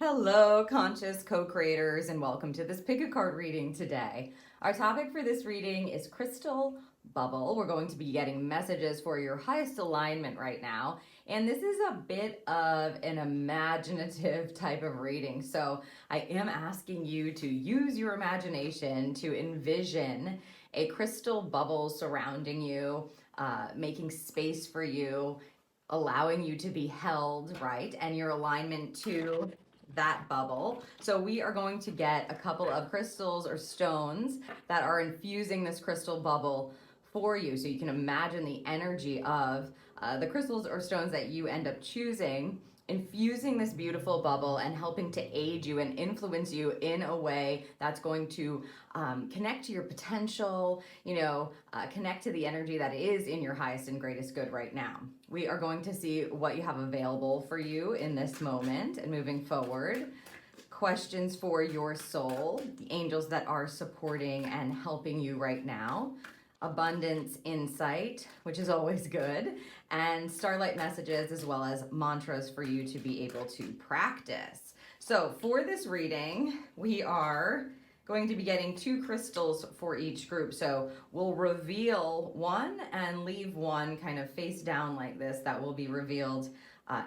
Hello, conscious co-creators, and welcome to this pick a card reading today. Our topic for this reading is crystal bubble. We're going to be getting messages for your highest alignment right now, and this is a bit of an imaginative type of reading. So I am asking you to use your imagination to envision a crystal bubble surrounding you, making space for you, allowing you to be held, right? And your alignment to that bubble. So we are going to get a couple of crystals or stones that are infusing this crystal bubble for you. So you can imagine the energy of the crystals or stones that you end up choosing infusing this beautiful bubble and helping to aid you and influence you in a way that's going to connect to your potential, connect to the energy that is in your highest and greatest good right now. We are going to see what you have available for you in this moment and moving forward. Questions for your soul, the angels that are supporting and helping you right now. Abundance insight, which is always good, and starlight messages as well as mantras for you to be able to practice. So for this reading, we are going to be getting 2 crystals for each group. So we'll reveal one and leave one kind of face down like this that will be revealed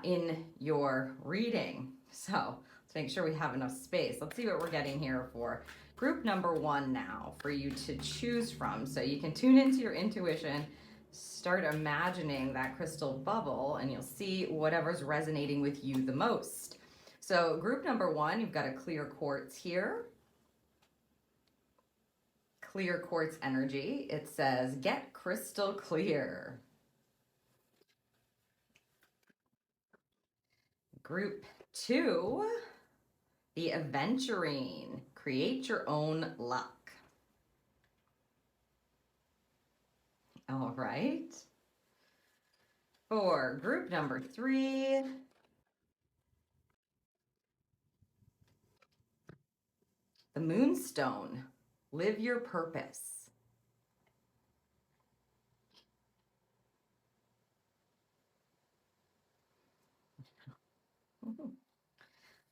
in your reading. So let's make sure we have enough space. Let's see what we're getting here for group number 1 now for you to choose from. So you can tune into your intuition, start imagining that crystal bubble, and you'll see whatever's resonating with you the most. So group number 1, you've got a clear quartz here. Clear quartz energy. It says, get crystal clear. Group 2, the Aventurine. Create your own luck. All right. For group number 3, the Moonstone. Live your purpose.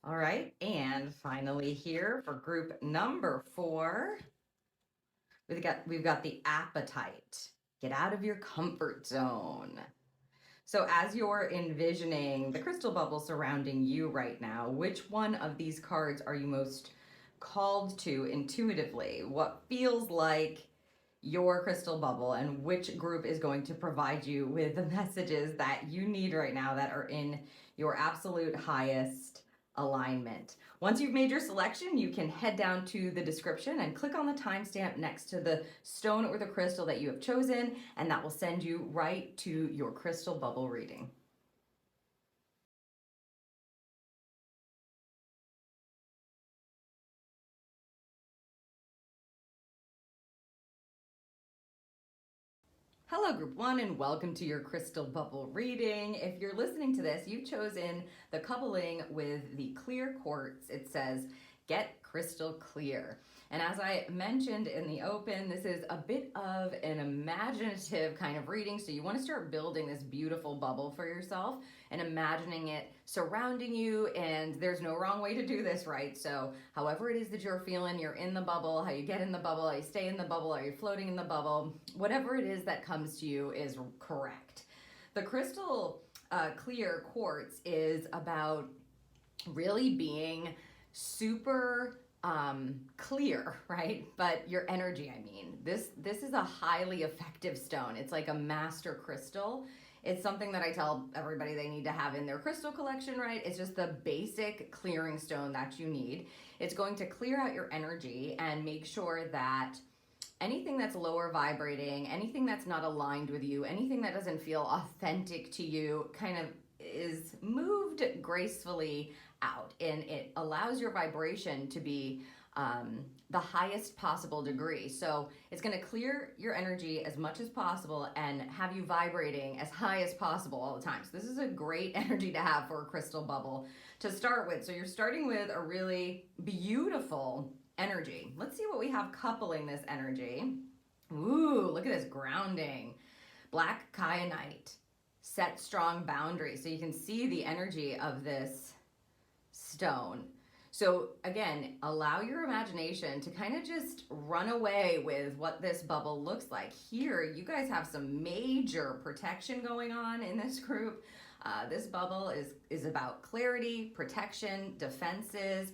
All right, and finally here for group number 4, we've got the Apatite. Get out of your comfort zone. So as you're envisioning the crystal bubble surrounding you right now, which one of these cards are you most called to intuitively? What feels like your crystal bubble, and which group is going to provide you with the messages that you need right now that are in your absolute highest alignment? Once you've made your selection, you can head down to the description and click on the timestamp next to the stone or the crystal that you have chosen, and that will send you right to your crystal bubble reading. Hello group 1 and welcome to your crystal bubble reading. If you're listening to this, you've chosen the coupling with the clear quartz. It says, get crystal clear. And as I mentioned in the open, this is a bit of an imaginative kind of reading. So you want to start building this beautiful bubble for yourself and imagining it surrounding you. And there's no wrong way to do this, right? So however it is that you're feeling, you're in the bubble, how you get in the bubble, how you stay in the bubble, are you floating in the bubble? Whatever it is that comes to you is correct. The crystal clear quartz is about really being super clear, right? But your energy, I mean, this is a highly effective stone. It's like a master crystal. It's something that I tell everybody they need to have in their crystal collection, right? It's just the basic clearing stone that you need. It's going to clear out your energy and make sure that anything that's lower vibrating, anything that's not aligned with you, anything that doesn't feel authentic to you kind of is moved gracefully out, and it allows your vibration to be the highest possible degree. So it's going to clear your energy as much as possible and have you vibrating as high as possible all the time. So this is a great energy to have for a crystal bubble to start with. So you're starting with a really beautiful energy. Let's see what we have coupling this energy. Ooh, look at this grounding. Black kyanite. Set strong boundaries. So you can see the energy of this stone. So again, allow your imagination to kind of just run away with what this bubble looks like. Here, you guys have some major protection going on in this group. This bubble is about clarity, protection, defenses,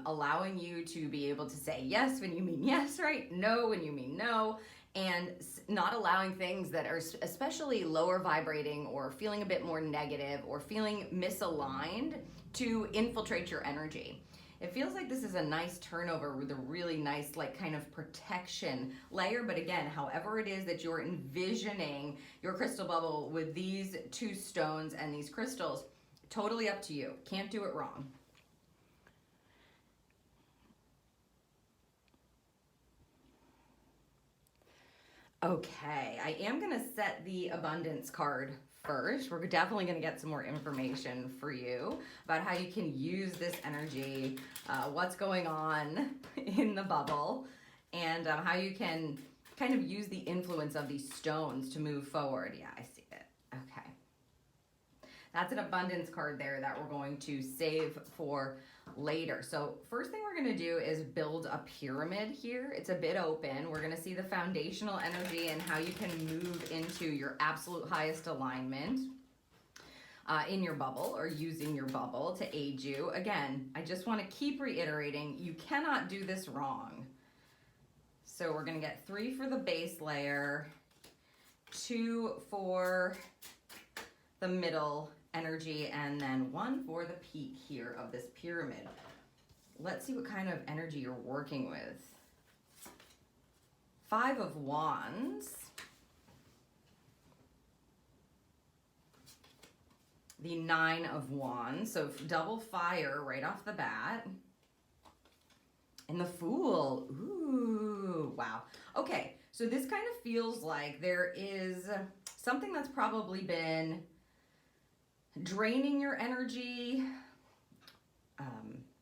allowing you to be able to say yes when you mean yes, right? No when you mean no, and not allowing things that are especially lower vibrating or feeling a bit more negative or feeling misaligned to infiltrate your energy. It feels like this is a nice turnover with a really nice like kind of protection layer. But again, however it is that you're envisioning your crystal bubble with these two stones and these crystals, totally up to you. Can't do it wrong. Okay, I am gonna set the abundance card first. We're definitely gonna get some more information for you about how you can use this energy, what's going on in the bubble, and how you can kind of use the influence of these stones to move forward. Yeah, I see it. Okay. That's an abundance card there that we're going to save for later. So first thing we're going to do is build a pyramid here. It's a bit open. We're going to see the foundational energy and how you can move into your absolute highest alignment in your bubble or using your bubble to aid you. Again, I just want to keep reiterating, you cannot do this wrong. So we're going to get 3 for the base layer, 2 for the middle energy, and then 1 for the peak here of this pyramid. Let's see what kind of energy you're working with. 5 of Wands. The 9 of Wands, so double fire right off the bat. And the Fool. Ooh, wow. Okay, so this kind of feels like there is something that's probably been draining your energy,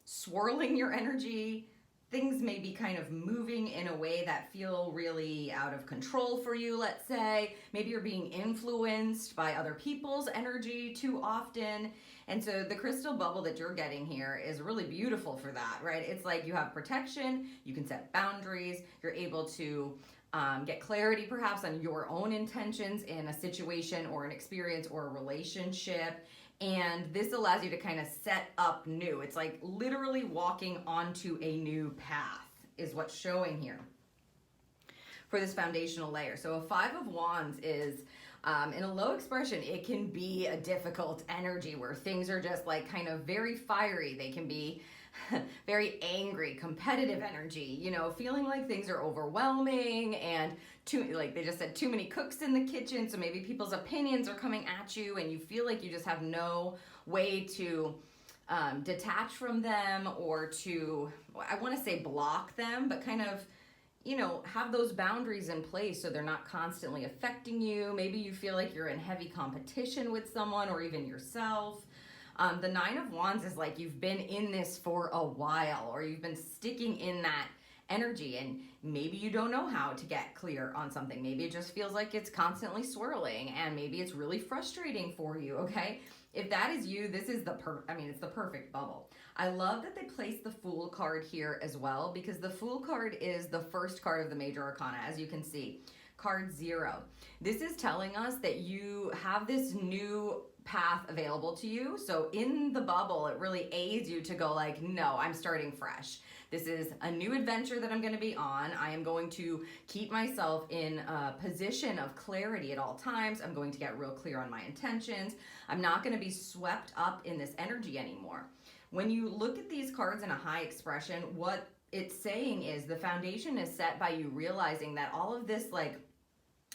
swirling your energy. Things may be kind of moving in a way that feel really out of control for you, let's say. Maybe you're being influenced by other people's energy too often. And so the crystal bubble that you're getting here is really beautiful for that, right? It's like you have protection, you can set boundaries, you're able to get clarity perhaps on your own intentions in a situation or an experience or a relationship. And this allows you to kind of set up new. It's like literally walking onto a new path is what's showing here for this foundational layer. So a 5 of Wands is, in a low expression, it can be a difficult energy where things are just like kind of very fiery. They can be very angry, competitive energy, you know, feeling like things are overwhelming and like they just said, too many cooks in the kitchen. So maybe people's opinions are coming at you and you feel like you just have no way to detach from them or to, I want to say block them, but kind of, you know, have those boundaries in place so they're not constantly affecting you. Maybe you feel like you're in heavy competition with someone or even yourself. The 9 of Wands is like you've been in this for a while or you've been sticking in that energy and maybe you don't know how to get clear on something. Maybe it just feels like it's constantly swirling and maybe it's really frustrating for you, okay? If that is you, this is it's the perfect bubble. I love that they placed the Fool card here as well because the Fool card is the first card of the major arcana, as you can see. Card 0. This is telling us that you have this new path available to you. So in the bubble, it really aids you to go like, no, I'm starting fresh. This is a new adventure that I'm going to be on. I am going to keep myself in a position of clarity at all times. I'm going to get real clear on my intentions. I'm not going to be swept up in this energy anymore. When you look at these cards in a high expression, what it's saying is the foundation is set by you realizing that all of this like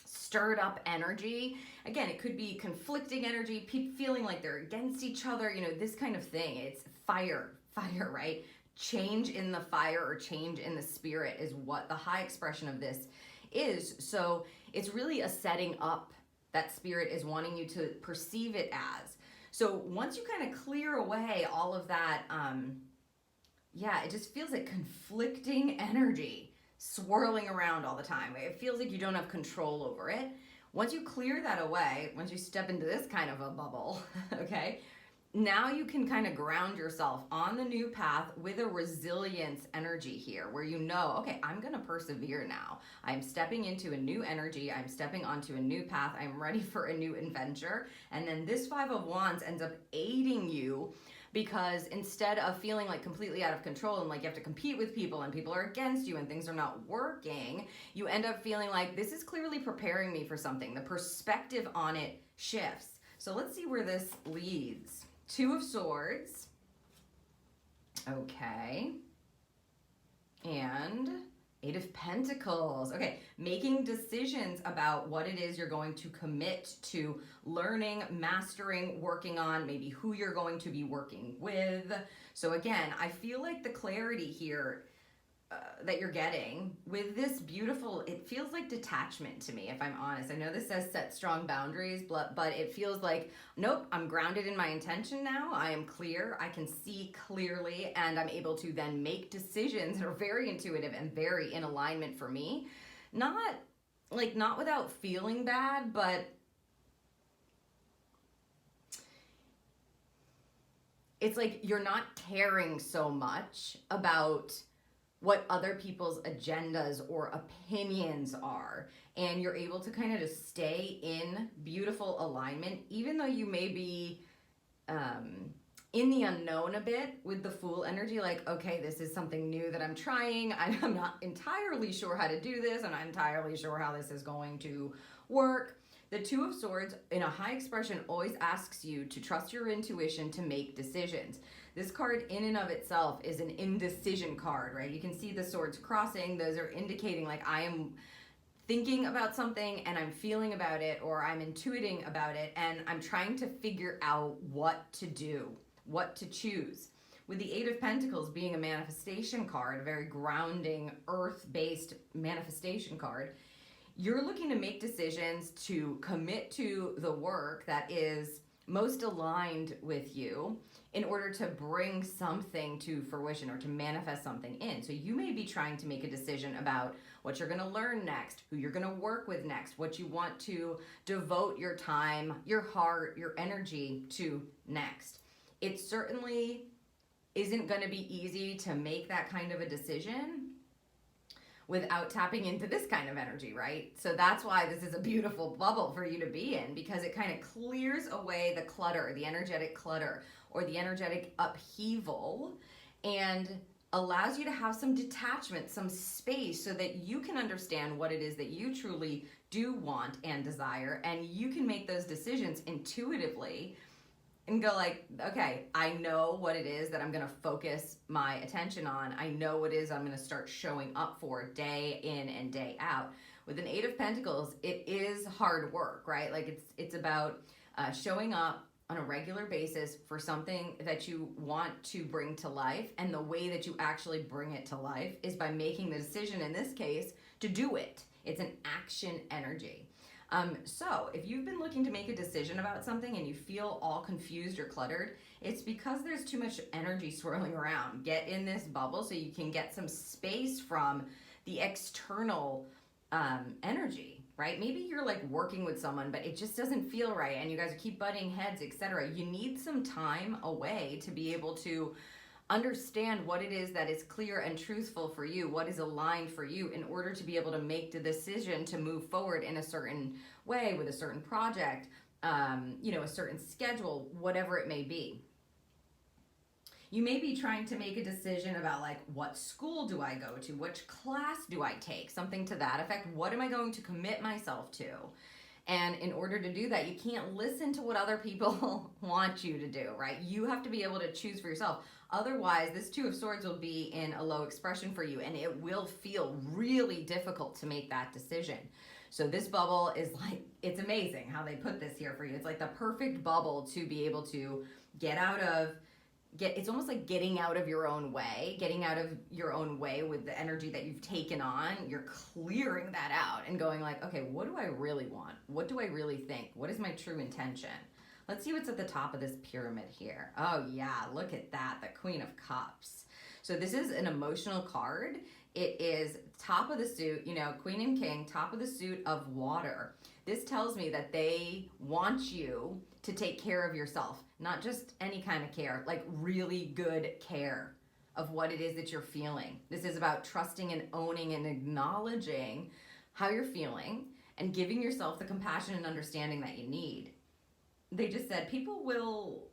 stirred up energy, again, it could be conflicting energy, people feeling like they're against each other, you know, this kind of thing. It's fire, right? Change in the fire or change in the spirit is what the high expression of this is. So it's really a setting up that spirit is wanting you to perceive it as. So once you kind of clear away all of that, it just feels like conflicting energy swirling around all the time. It feels like you don't have control over it. Once you clear that away, once you step into this kind of a bubble, okay, now you can kind of ground yourself on the new path with a resilience energy here where you know, okay, I'm going to persevere now. I'm stepping into a new energy. I'm stepping onto a new path. I'm ready for a new adventure. And then this Five of Wands ends up aiding you because instead of feeling like completely out of control and like you have to compete with people and people are against you and things are not working, you end up feeling like this is clearly preparing me for something. The perspective on it shifts. So let's see where this leads. Two of Swords. Okay. And Eight of Pentacles. Okay, making decisions about what it is you're going to commit to learning, mastering, working on, maybe who you're going to be working with. So again, I feel like the clarity here that you're getting with this beautiful, it feels like detachment to me, if I'm honest. I know this says set strong boundaries, but it feels like, nope, I'm grounded in my intention now. I am clear. I can see clearly, and I'm able to then make decisions that are very intuitive and very in alignment for me. Not without feeling bad, but it's like you're not caring so much about what other people's agendas or opinions are, and you're able to kind of just stay in beautiful alignment, even though you may be in the unknown a bit with the Fool energy, like, okay, this is something new that I'm trying. I'm not entirely sure how to do this. I'm not entirely sure how this is going to work. The Two of Swords in a high expression always asks you to trust your intuition to make decisions. This card in and of itself is an indecision card, right? You can see the swords crossing. Those are indicating like I am thinking about something and I'm feeling about it, or I'm intuiting about it and I'm trying to figure out what to do, what to choose. With the Eight of Pentacles being a manifestation card, a very grounding, earth-based manifestation card, you're looking to make decisions to commit to the work that is most aligned with you in order to bring something to fruition or to manifest something in. So you may be trying to make a decision about what you're going to learn next, who you're going to work with next, what you want to devote your time, your heart, your energy to next. It certainly isn't going to be easy to make that kind of a decision without tapping into this kind of energy, right? So that's why this is a beautiful bubble for you to be in, because it kind of clears away the clutter, the energetic clutter, or the energetic upheaval, and allows you to have some detachment, some space, so that you can understand what it is that you truly do want and desire, and you can make those decisions intuitively and go like, okay, I know what it is that I'm going to focus my attention on. I know what it is I'm going to start showing up for day in and day out. With an Eight of Pentacles, it is hard work, right? Like it's about showing up on a regular basis for something that you want to bring to life. And the way that you actually bring it to life is by making the decision, in this case, to do it. It's an action energy. So if you've been looking to make a decision about something and you feel all confused or cluttered, it's because there's too much energy swirling around. Get in this bubble so you can get some space from the external energy, right? Maybe you're like working with someone, but it just doesn't feel right and you guys keep butting heads, etc. You need some time away to be able to understand what it is that is clear and truthful for you, what is aligned for you, in order to be able to make the decision to move forward in a certain way with a certain project, a certain schedule, whatever it may be. You may be trying to make a decision about like, what school do I go to? Which class do I take? Something to that effect. What am I going to commit myself to? And in order to do that, you can't listen to what other people want you to do, right? You have to be able to choose for yourself. Otherwise, this Two of Swords will be in a low expression for you, and it will feel really difficult to make that decision. So this bubble is like, it's amazing how they put this here for you. It's like the perfect bubble to be able to it's almost like getting out of your own way with the energy that you've taken on. You're clearing that out and going like, okay, what do I really want? What do I really think? What is my true intention? Let's see what's at the top of this pyramid here. Oh yeah, look at that, the Queen of Cups. So this is an emotional card. It is top of the suit, you know, Queen and King, top of the suit of water. This tells me that they want you to take care of yourself, not just any kind of care, like really good care of what it is that you're feeling. This is about trusting and owning and acknowledging how you're feeling and giving yourself the compassion and understanding that you need. They just said people will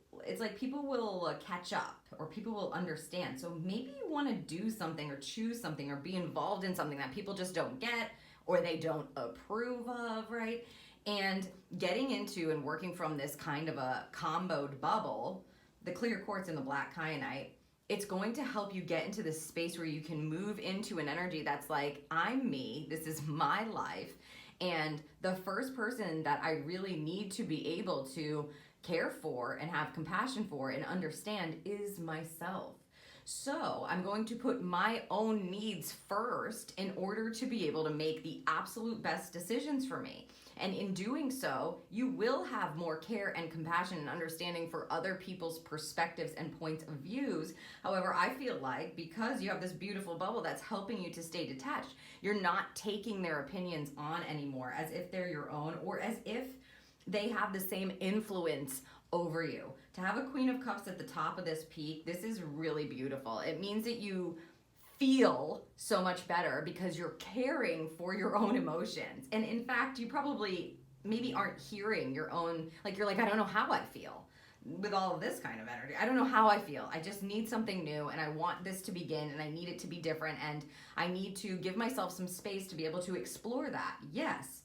catch up, or people will understand. So maybe you want to do something or choose something or be involved in something that people just don't get or they don't approve of, right? And getting into and working from this kind of a comboed bubble, the clear quartz and the black kyanite, it's going to help you get into this space where you can move into an energy that's like, I'm me, this is my life, and the first person that I really need to be able to care for and have compassion for and understand is myself. So I'm going to put my own needs first in order to be able to make the absolute best decisions for me. And in doing so, you will have more care and compassion and understanding for other people's perspectives and points of views. However, I feel like because you have this beautiful bubble that's helping you to stay detached, you're not taking their opinions on anymore as if they're your own, or as if they have the same influence over you. To have a Queen of Cups at the top of this peak, this is really beautiful. It means that you feel so much better because you're caring for your own emotions. And in fact, you probably maybe aren't hearing your own, like you're like, I don't know how I feel with all of this kind of energy. I don't know how I feel. I just need something new, and I want this to begin, and I need it to be different, and I need to give myself some space to be able to explore that. Yes.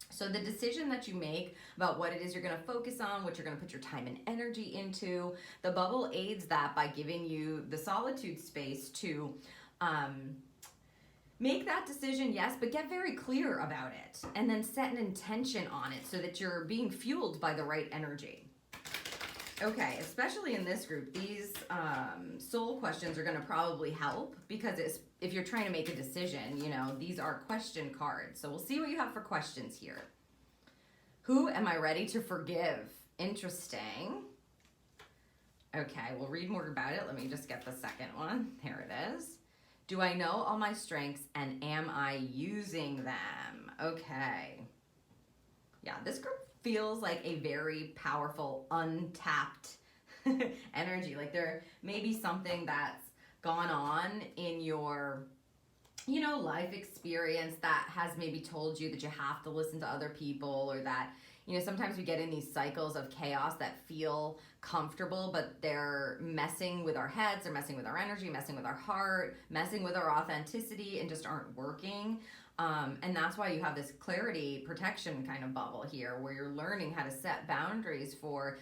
So the decision that you make about what it is you're going to focus on, what you're going to put your time and energy into, the bubble aids that by giving you the solitude space to make that decision, yes, but get very clear about it, and then set an intention on it so that you're being fueled by the right energy. Okay, especially in this group, these soul questions are going to probably help, because if you're trying to make a decision, you know, these are question cards. So we'll see what you have for questions here. Who am I ready to forgive? Interesting. Okay, we'll read more about it. Let me just get the second one. There it is. Do I know all my strengths, and am I using them? Okay. Yeah, this group feels like a very powerful, untapped energy. Like there may be something that's gone on in your, you know, life experience that has maybe told you that you have to listen to other people, or that, you know, sometimes we get in these cycles of chaos that feel comfortable, but they're messing with our heads, they're messing with our energy, messing with our heart, messing with our authenticity, and just aren't working. And that's why you have this clarity protection kind of bubble here, where you're learning how to set boundaries for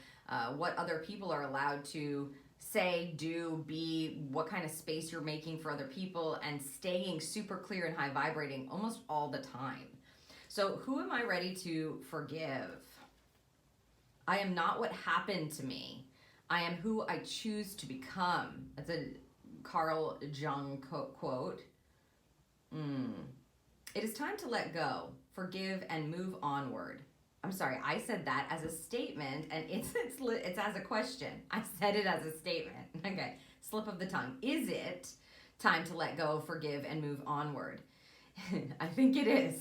what other people are allowed to say, do, be, what kind of space you're making for other people, and staying super clear and high vibrating almost all the time. So who am I ready to forgive? I am not what happened to me. I am who I choose to become. That's a Carl Jung quote. It is time to let go, forgive, and move onward. I'm sorry, I said that as a statement, and it's as a question. I said it as a statement. Okay, slip of the tongue. Is it time to let go, forgive, and move onward? I think it is.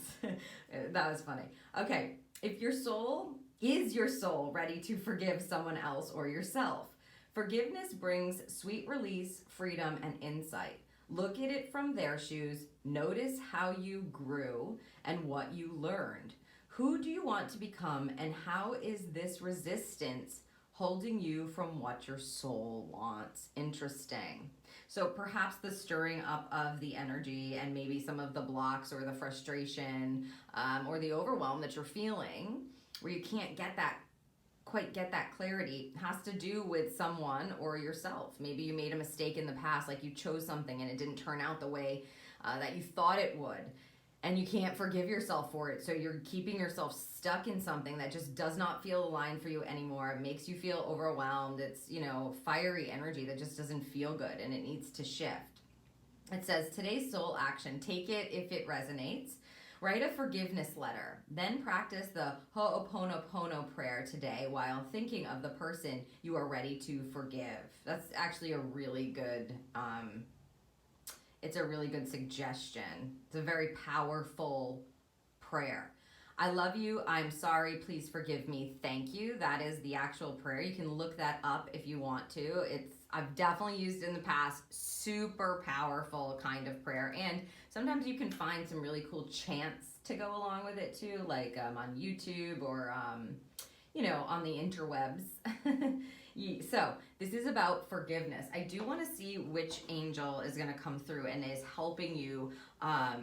That was funny. Okay, is your soul ready to forgive someone else or yourself? Forgiveness brings sweet release, freedom, and insight. Look at it from their shoes. Notice how you grew and what you learned. Who do you want to become, and how is this resistance holding you from what your soul wants? Interesting. So perhaps the stirring up of the energy, and maybe some of the blocks or the frustration or the overwhelm that you're feeling, where you can't quite get that clarity, has to do with someone or yourself. Maybe you made a mistake in the past, like you chose something and it didn't turn out the way that you thought it would, and you can't forgive yourself for it. So you're keeping yourself stuck in something that just does not feel aligned for you anymore. It makes you feel overwhelmed. It's, you know, fiery energy that just doesn't feel good, and it needs to shift. It says, today's soul action, take it if it resonates. Write a forgiveness letter. Then practice the Ho'oponopono prayer today while thinking of the person you are ready to forgive. That's actually a really good it's a really good suggestion. It's a very powerful prayer. I love you. I'm sorry. Please forgive me. Thank you. That is the actual prayer. You can look that up if you want to. I've definitely used it in the past. Super powerful kind of prayer. And sometimes you can find some really cool chants to go along with it too, like on YouTube or, on the interwebs. So this is about forgiveness. I do want to see which angel is going to come through and is helping you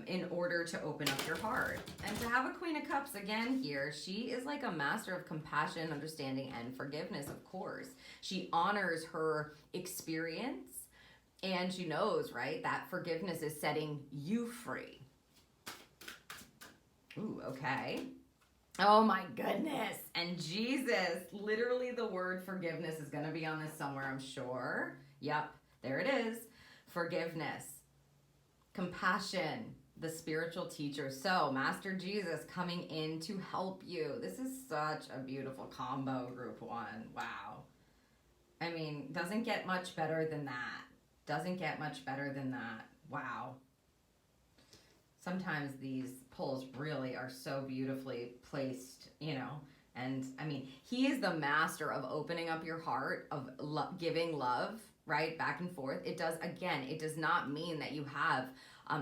in order to open up your heart. And to have a Queen of Cups again here, she is like a master of compassion, understanding, and forgiveness, of course. She honors her experience and she knows, right, that forgiveness is setting you free. Ooh, okay. Oh my goodness. And Jesus, literally the word forgiveness is going to be on this somewhere, I'm sure. Yep, there it is. Forgiveness. Compassion, the spiritual teacher. So, Master Jesus coming in to help you. This is such a beautiful combo, group one. Wow. I mean, doesn't get much better than that. Doesn't get much better than that. Wow. Sometimes these pulls really are so beautifully placed, and I mean, he is the master of opening up your heart, of giving love, right, back and forth. It does not mean that you have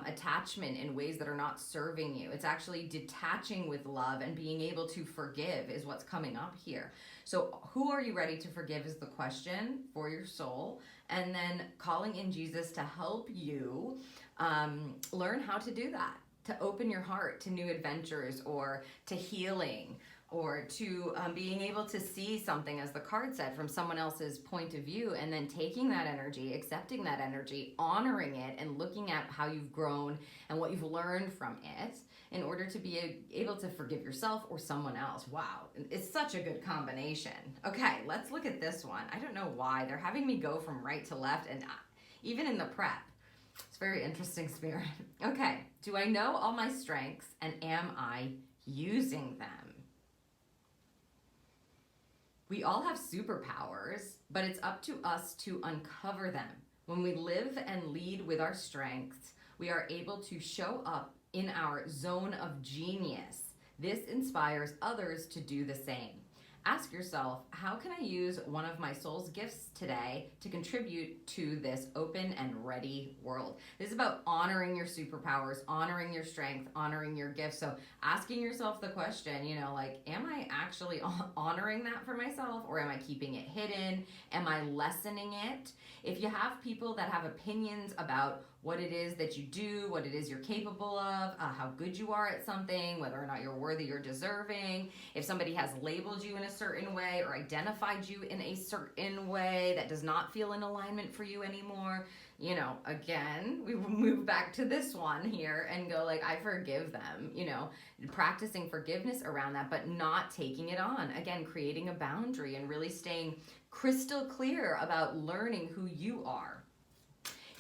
attachment in ways that are not serving you. It's actually detaching with love and being able to forgive is what's coming up here. So who are you ready to forgive is the question for your soul, and then calling in Jesus to help you learn how to do that, to open your heart to new adventures or to healing or to being able to see something, as the card said, from someone else's point of view, and then taking that energy, accepting that energy, honoring it, and looking at how you've grown and what you've learned from it in order to be able to forgive yourself or someone else. Wow, it's such a good combination. Okay, let's look at this one. I don't know why. They're having me go from right to left, and even in the prep. It's very interesting, Spirit. Okay, do I know all my strengths and am I using them? We all have superpowers, but it's up to us to uncover them. When we live and lead with our strengths, we are able to show up in our zone of genius. This inspires others to do the same. Ask yourself, how can I use one of my soul's gifts today to contribute to this open and ready world? This is about honoring your superpowers, honoring your strength, honoring your gifts. So asking yourself the question, am I actually honoring that for myself, or am I keeping it hidden? Am I lessening it? If you have people that have opinions about what it is that you do, what it is you're capable of, how good you are at something, whether or not you're worthy or deserving, if somebody has labeled you in a certain way or identified you in a certain way that does not feel in alignment for you anymore, again, we move back to this one here and go I forgive them, practicing forgiveness around that, but not taking it on. Again, creating a boundary and really staying crystal clear about learning who you are.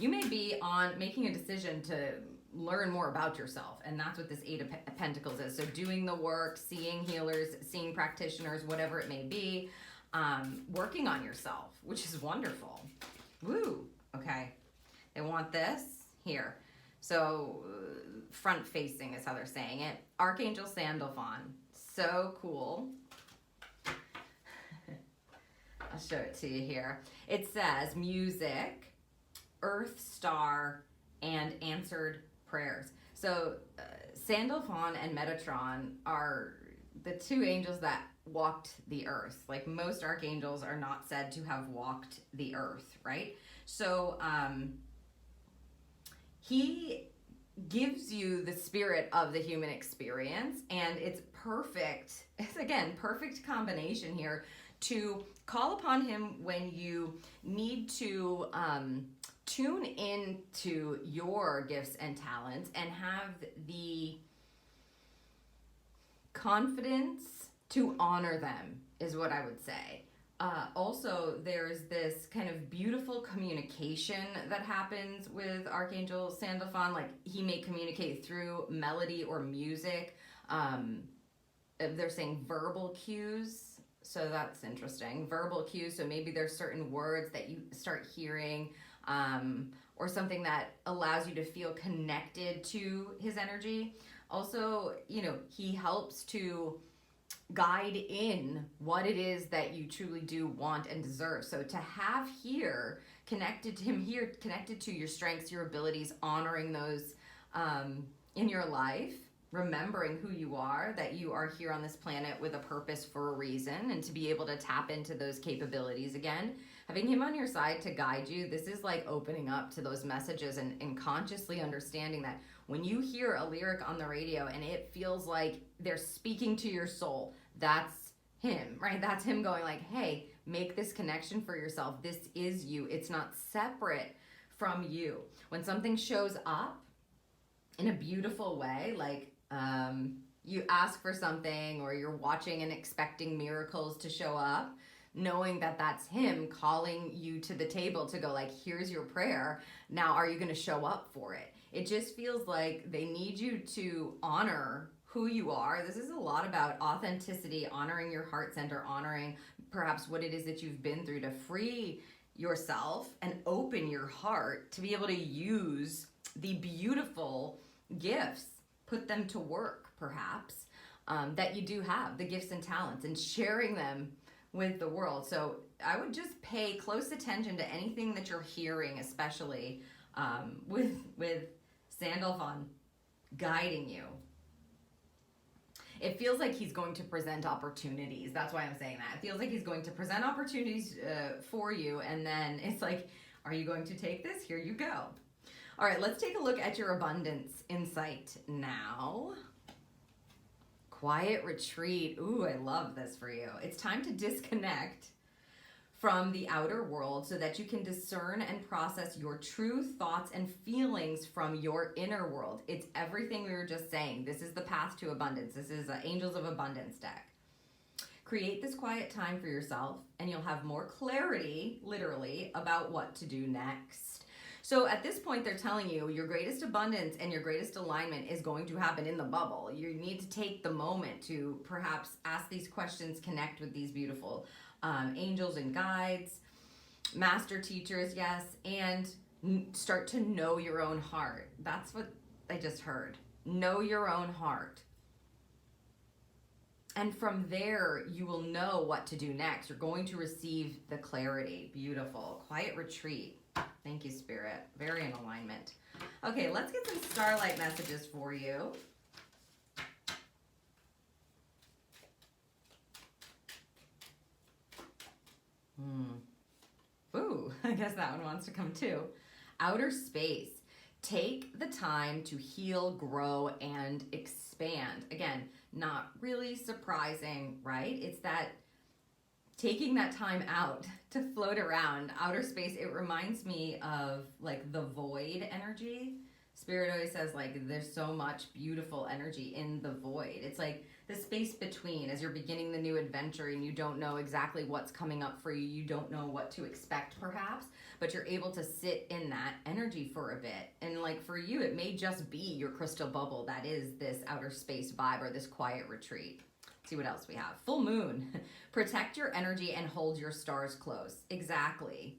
You may be making a decision to learn more about yourself, and that's what this Eight of Pentacles is. So doing the work, seeing healers, seeing practitioners, whatever it may be, working on yourself, which is wonderful. Woo! Okay. They want this here. So front facing is how they're saying it. Archangel Sandalphon. So cool. I'll show it to you here. It says music, Earth Star, and answered prayers. So Sandalphon and Metatron are the two angels that walked the earth. Most archangels are not said to have walked the earth, right? So he gives you the spirit of the human experience, and it's perfect. It's, again, perfect combination here to call upon him when you need to tune into your gifts and talents and have the confidence to honor them, is what I would say. Also, there's this kind of beautiful communication that happens with Archangel Sandalphon. He may communicate through melody or music. They're saying verbal cues, so that's interesting. Verbal cues, so maybe there's certain words that you start hearing or something that allows you to feel connected to his energy. Also, you know, he helps to guide in what it is that you truly do want and deserve. So to have here, connected to him here, connected to your strengths, your abilities, honoring those in your life, remembering who you are, that you are here on this planet with a purpose for a reason, and to be able to tap into those capabilities again. Having him on your side to guide you, this is like opening up to those messages and consciously understanding that when you hear a lyric on the radio and it feels like they're speaking to your soul, that's him, right? That's him going like, hey, make this connection for yourself. This is you. It's not separate from you. When something shows up in a beautiful way, like you ask for something, or you're watching and expecting miracles to show up, knowing that that's him calling you to the table to go like, here's your prayer. Now, are you going to show up for it? It just feels like they need you to honor who you are. This is a lot about authenticity, honoring your heart center, honoring perhaps what it is that you've been through, to free yourself and open your heart to be able to use the beautiful gifts, put them to work perhaps, that you do have, the gifts and talents, and sharing them with the world. So I would just pay close attention to anything that you're hearing, especially with Sandalphon guiding you. It feels like he's going to present opportunities. That's why I'm saying that. It feels like he's going to present opportunities for you, and then it's like, are you going to take this? Here you go. All right, let's take a look at your abundance insight now. Quiet retreat. Ooh, I love this for you. It's time to disconnect from the outer world so that you can discern and process your true thoughts and feelings from your inner world. It's everything we were just saying. This is the path to abundance. This is an Angels of Abundance deck. Create this quiet time for yourself, and you'll have more clarity, literally, about what to do next. So at this point, they're telling you your greatest abundance and your greatest alignment is going to happen in the bubble. You need to take the moment to perhaps ask these questions, connect with these beautiful angels and guides, master teachers, yes, and start to know your own heart. That's what I just heard. Know your own heart. And from there, you will know what to do next. You're going to receive the clarity. Beautiful. Quiet retreat. Thank you, Spirit. Very in alignment. Okay, let's get some starlight messages for you. Ooh, I guess that one wants to come too. Outer space. Take the time to heal, grow, and expand. Again, not really surprising, right? It's that taking that time out to float around. Outer space, it reminds me of like the void energy. Spirit always says like there's so much beautiful energy in the void. It's like the space between, as you're beginning the new adventure and you don't know exactly what's coming up for you. You don't know what to expect perhaps, but you're able to sit in that energy for a bit. And like for you, it may just be your crystal bubble that is this outer space vibe or this quiet retreat. See what else we have. Full moon. Protect your energy and hold your stars close. Exactly.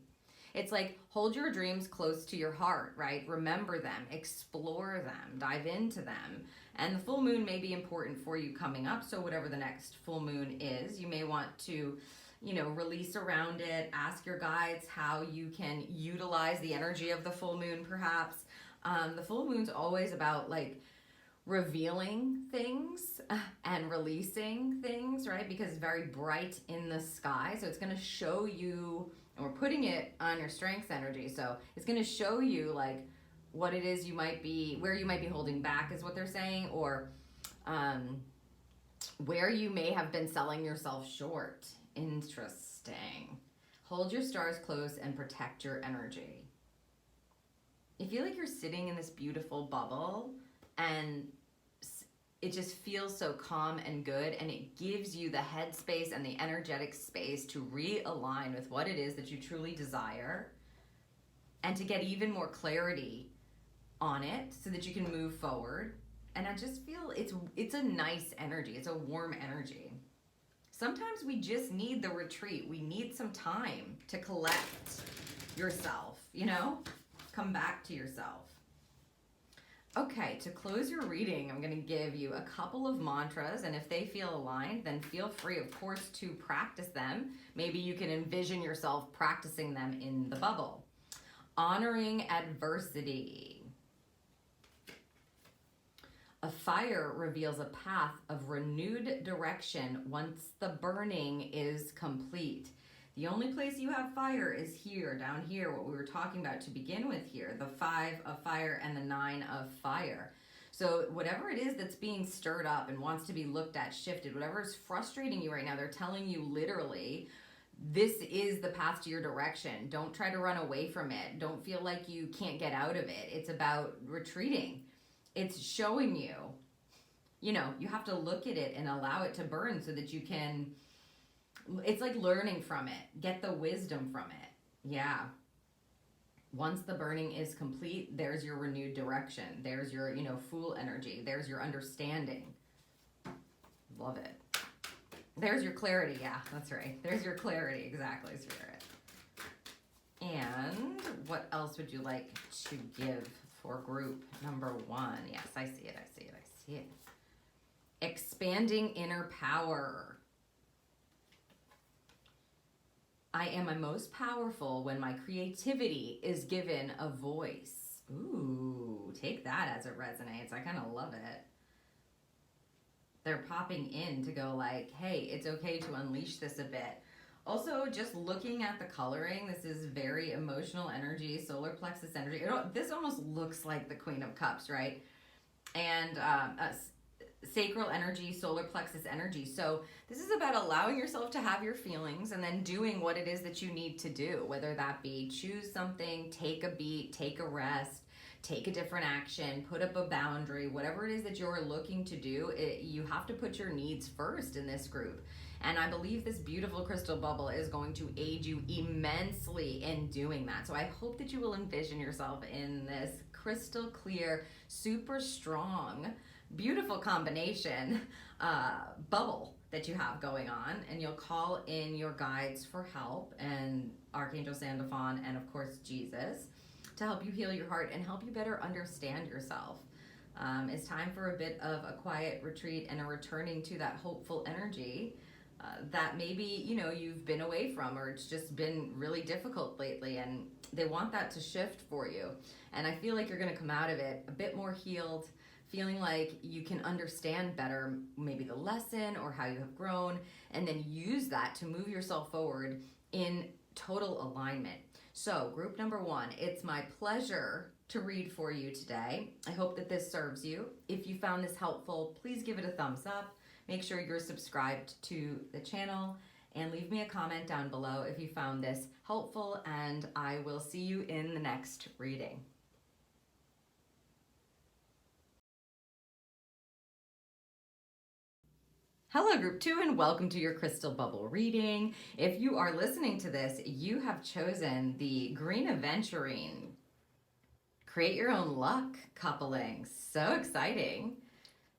It's like hold your dreams close to your heart, right? Remember them, explore them, dive into them. And the full moon may be important for you coming up. So whatever the next full moon is, you may want to, you know, release around it, ask your guides how you can utilize the energy of the full moon perhaps. The full moon's always about like revealing things and releasing things, right? Because it's very bright in the sky. So it's going to show you, and we're putting it on your strengths energy. So it's going to show you like what it is you might be, where you might be holding back is what they're saying, or where you may have been selling yourself short. Interesting. Hold your stars close and protect your energy. You feel like you're sitting in this beautiful bubble and it just feels so calm and good, and it gives you the headspace and the energetic space to realign with what it is that you truly desire and to get even more clarity on it so that you can move forward. And I just feel it's a nice energy. It's a warm energy. Sometimes we just need the retreat. We need some time to collect yourself you know? Come back to yourself. Okay, to close your reading, I'm going to give you a couple of mantras, and if they feel aligned, then feel free, of course, to practice them. Maybe you can envision yourself practicing them in the bubble. Honoring adversity. A fire reveals a path of renewed direction once the burning is complete. The only place you have fire is here, down here, what we were talking about to begin with here, the 5 of fire and the 9 of fire. So whatever it is that's being stirred up and wants to be looked at, shifted, whatever is frustrating you right now, they're telling you literally, this is the path to your direction. Don't try to run away from it. Don't feel like you can't get out of it. It's about retreating. It's showing you, you know, you have to look at it and allow it to burn so that you can... It's like learning from it. Get the wisdom from it. Yeah. Once the burning is complete, there's your renewed direction. There's your, you know, Fool energy. There's your understanding. Love it. There's your clarity. Yeah, that's right. There's your clarity. Exactly, Spirit. And what else would you like to give for group number 1? Yes, I see it. I see it. I see it. Expanding inner power. I am my most powerful when my creativity is given a voice. Ooh, take that as it resonates. I kind of love it. They're popping in to go like, hey, it's okay to unleash this a bit. Also, just looking at the coloring, this is very emotional energy, solar plexus energy. This almost looks like the Queen of Cups, right? And sacral energy, solar plexus energy. So this is about allowing yourself to have your feelings and then doing what it is that you need to do, whether that be choose something, take a beat, take a rest, take a different action, put up a boundary, whatever it is that you're looking to do, you have to put your needs first in this group. And I believe this beautiful crystal bubble is going to aid you immensely in doing that. So I hope that you will envision yourself in this crystal clear, super strong, beautiful combination bubble that you have going on, and you'll call in your guides for help, and Archangel Sandalphon, and of course Jesus, to help you heal your heart and help you better understand yourself. It's time for a bit of a quiet retreat and a returning to that hopeful energy that maybe, you know, you've been away from, or it's just been really difficult lately, and they want that to shift for you. And I feel like you're going to come out of it a bit more healed, feeling like you can understand better maybe the lesson or how you have grown, and then use that to move yourself forward in total alignment. So group number 1, it's my pleasure to read for you today. I hope that this serves you. If you found this helpful, please give it a thumbs up. Make sure you're subscribed to the channel, and leave me a comment down below if you found this helpful, and I will see you in the next reading. Hello group 2, and welcome to your crystal bubble reading. If you are listening to this, you have chosen the green Aventurine. Create your own luck coupling. So exciting.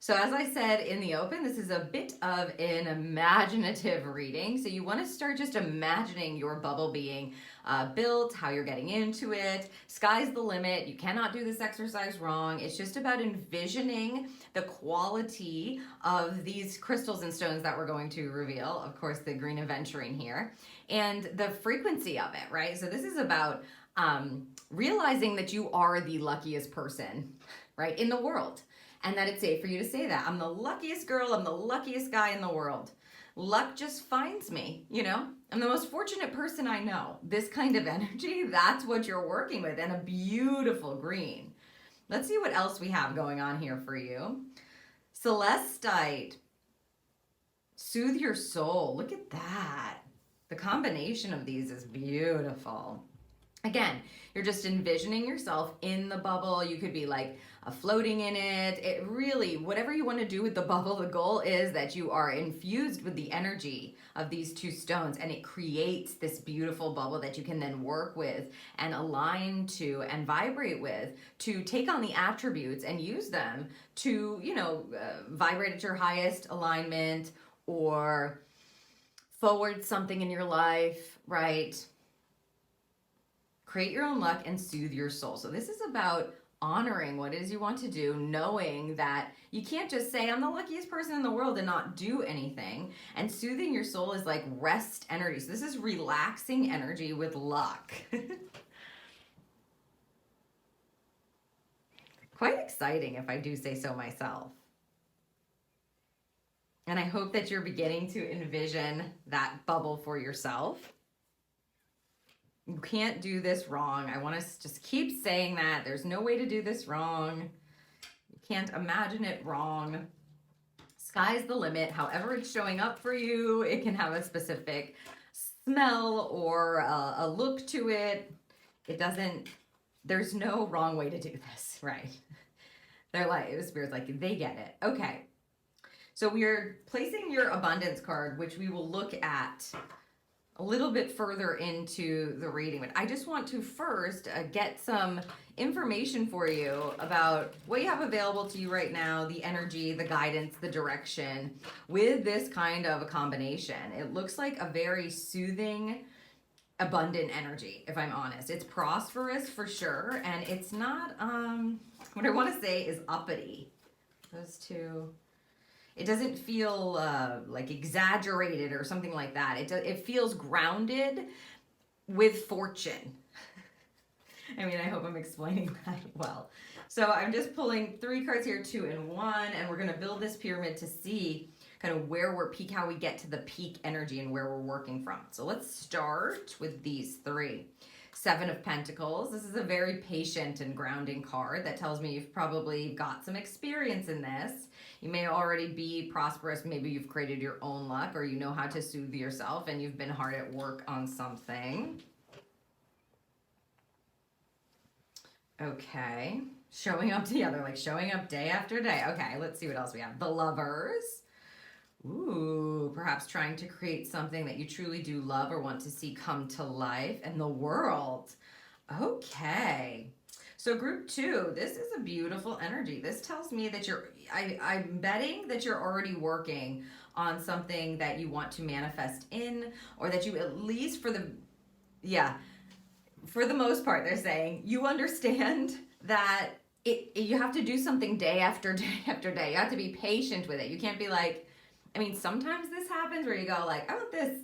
So as I said in the open, this is a bit of an imaginative reading. So you want to start just imagining your bubble being built, how you're getting into it. Sky's the limit. You cannot do this exercise wrong. It's just about envisioning the quality of these crystals and stones that we're going to reveal. Of course, the green Aventurine here. And the frequency of it, right? So this is about realizing that you are the luckiest person, right, in the world. And that it's safe for you to say that. I'm the luckiest girl, I'm the luckiest guy in the world. Luck just finds me, you know? I'm the most fortunate person I know. This kind of energy, that's what you're working with, and a beautiful green. Let's see what else we have going on here for you. Celestite, soothe your soul. Look at that. The combination of these is beautiful. Again, you're just envisioning yourself in the bubble. You could be like floating in it. It really, whatever you want to do with the bubble, the goal is that you are infused with the energy of these two stones, and it creates this beautiful bubble that you can then work with and align to and vibrate with to take on the attributes and use them to, you know, vibrate at your highest alignment or forward something in your life, right? create your own luck, and soothe your soul. So this is about honoring what it is you want to do, knowing that you can't just say, I'm the luckiest person in the world and not do anything. And soothing your soul is like rest energy. So this is relaxing energy with luck. Quite exciting, if I do say so myself. And I hope that you're beginning to envision that bubble for yourself. You can't do this wrong. I want to just keep saying that. There's no way to do this wrong. You can't imagine it wrong. Sky's the limit. However it's showing up for you, it can have a specific smell or a look to it. There's no wrong way to do this, right? They're like, the Spirit's like, they get it. Okay. So we're placing your abundance card, which we will look at a little bit further into the reading. But I just want to first get some information for you about what you have available to you right now, the energy, the guidance, the direction with this kind of a combination. It looks like a very soothing, abundant energy, if I'm honest. It's prosperous for sure, and it's not, what I want to say is uppity. Those two... It doesn't feel like exaggerated or something like that. It feels grounded with fortune. I mean, I hope I'm explaining that well. So I'm just pulling 3 cards here, 2 and 1, and we're going to build this pyramid to see kind of where we're peak, how we get to the peak energy and where we're working from. So let's start with these 3. 7 of Pentacles. This is a very patient and grounding card that tells me you've probably got some experience in this. You may already be prosperous. Maybe you've created your own luck, or you know how to soothe yourself and you've been hard at work on something. Okay. Showing up together, like showing up day after day. Okay, let's see what else we have. The Lovers. Ooh, perhaps trying to create something that you truly do love or want to see come to life. And the World. Okay. So group 2, this is a beautiful energy. This tells me that I'm betting that you're already working on something that you want to manifest in, or that you at least for the most part, they're saying you understand that you have to do something day after day after day. You have to be patient with it. You can't be like, I mean, sometimes this happens where you go like, I want this,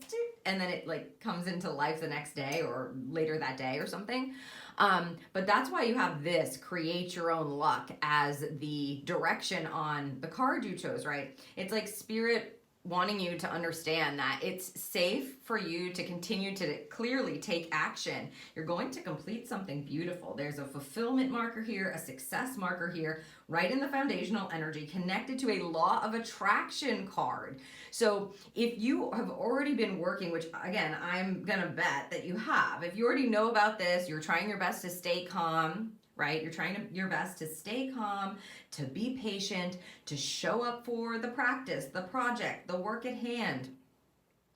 and then it like comes into life the next day or later that day or something. But that's why you have this create your own luck as the direction on the card you chose, right? It's like Spirit wanting you to understand that it's safe for you to continue to clearly take action. You're going to complete something beautiful. There's a fulfillment marker here, a success marker here, right in the foundational energy, connected to a law of attraction card. So if you have already been working, which again, I'm gonna bet that you have, if you already know about this, you're trying your best to stay calm, right? You're trying your best to stay calm, to be patient, to show up for the practice, the project, the work at hand,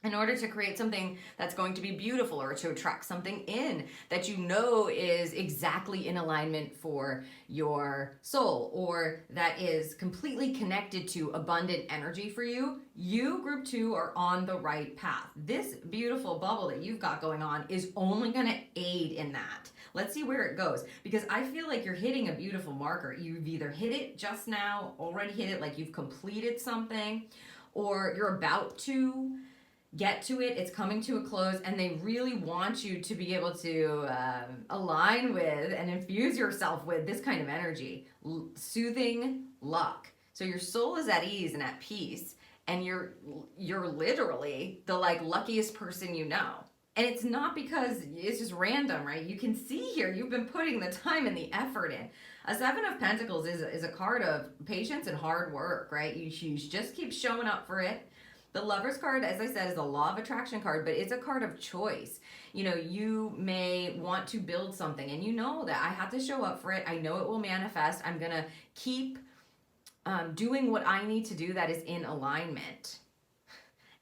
in order to create something that's going to be beautiful, or to attract something in that you know is exactly in alignment for your soul, or that is completely connected to abundant energy for you. You, group 2, are on the right path. This beautiful bubble that you've got going on is only going to aid in that. Let's see where it goes, because I feel like you're hitting a beautiful marker. You've either hit it just now, already hit it, like you've completed something, or you're about to get to it, it's coming to a close, and they really want you to be able to align with and infuse yourself with this kind of energy, soothing luck. So your soul is at ease and at peace, and you're literally the like luckiest person you know. And it's not because it's just random, right? You can see here, you've been putting the time and the effort in. A 7 of Pentacles is a card of patience and hard work, right? You just keep showing up for it. The Lover's card, as I said, is a law of attraction card, but it's a card of choice. You know, you may want to build something, and you know that I have to show up for it. I know it will manifest. I'm going to keep doing what I need to do that is in alignment.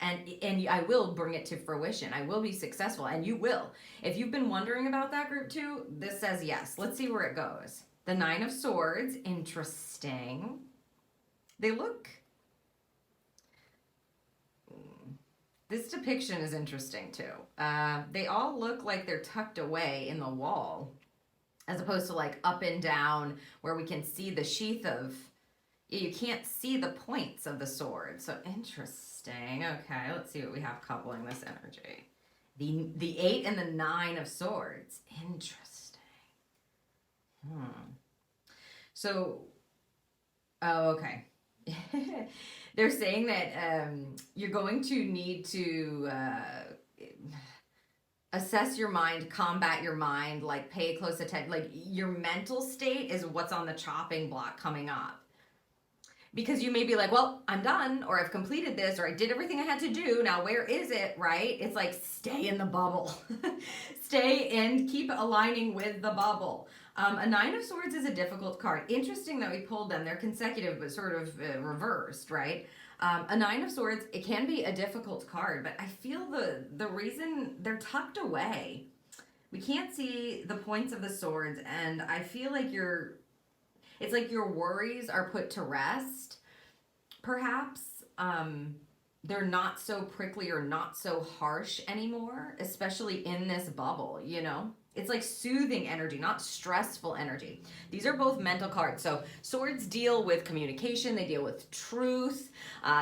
And I will bring it to fruition. I will be successful, and you will. If you've been wondering about that, group 2, this says yes. Let's see where it goes. The 9 of Swords, interesting. They look... This depiction is interesting too. They all look like they're tucked away in the wall, as opposed to like up and down where we can see the sheath of, you can't see the points of the sword. So interesting. Okay, let's see what we have coupling this energy. The 8 and the 9 of swords. Interesting. So, oh, okay. They're saying that you're going to need to assess your mind, combat your mind, like pay close attention. Like your mental state is what's on the chopping block coming up. Because you may be like, well, I'm done, or I've completed this, or I did everything I had to do. Now, where is it, right? It's like, stay in the bubble. Stay and keep aligning with the bubble. A 9 of Swords is a difficult card. Interesting that we pulled them. They're consecutive, but sort of reversed, right? A 9 of Swords, it can be a difficult card, but I feel the reason they're tucked away. We can't see the points of the swords, and I feel like it's like your worries are put to rest, perhaps. They're not so prickly or not so harsh anymore, especially in this bubble, you know? It's like soothing energy, not stressful energy. These are both mental cards. So swords deal with communication. They deal with truth.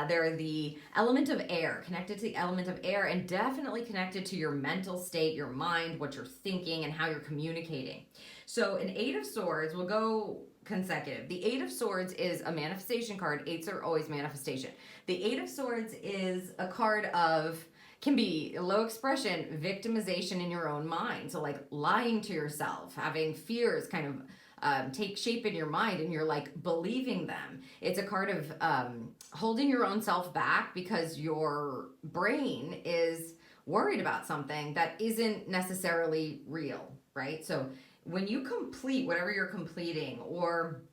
They're the element of air, connected to the element of air, and definitely connected to your mental state, your mind, what you're thinking, and how you're communicating. So an 8 of Swords will go consecutive. The 8 of Swords is a manifestation card. 8s are always manifestation. The 8 of Swords is a card of, can be low expression, victimization in your own mind. So like lying to yourself, having fears kind of take shape in your mind, and you're like believing them. It's a card of holding your own self back because your brain is worried about something that isn't necessarily real, right? So when you complete whatever you're completing, or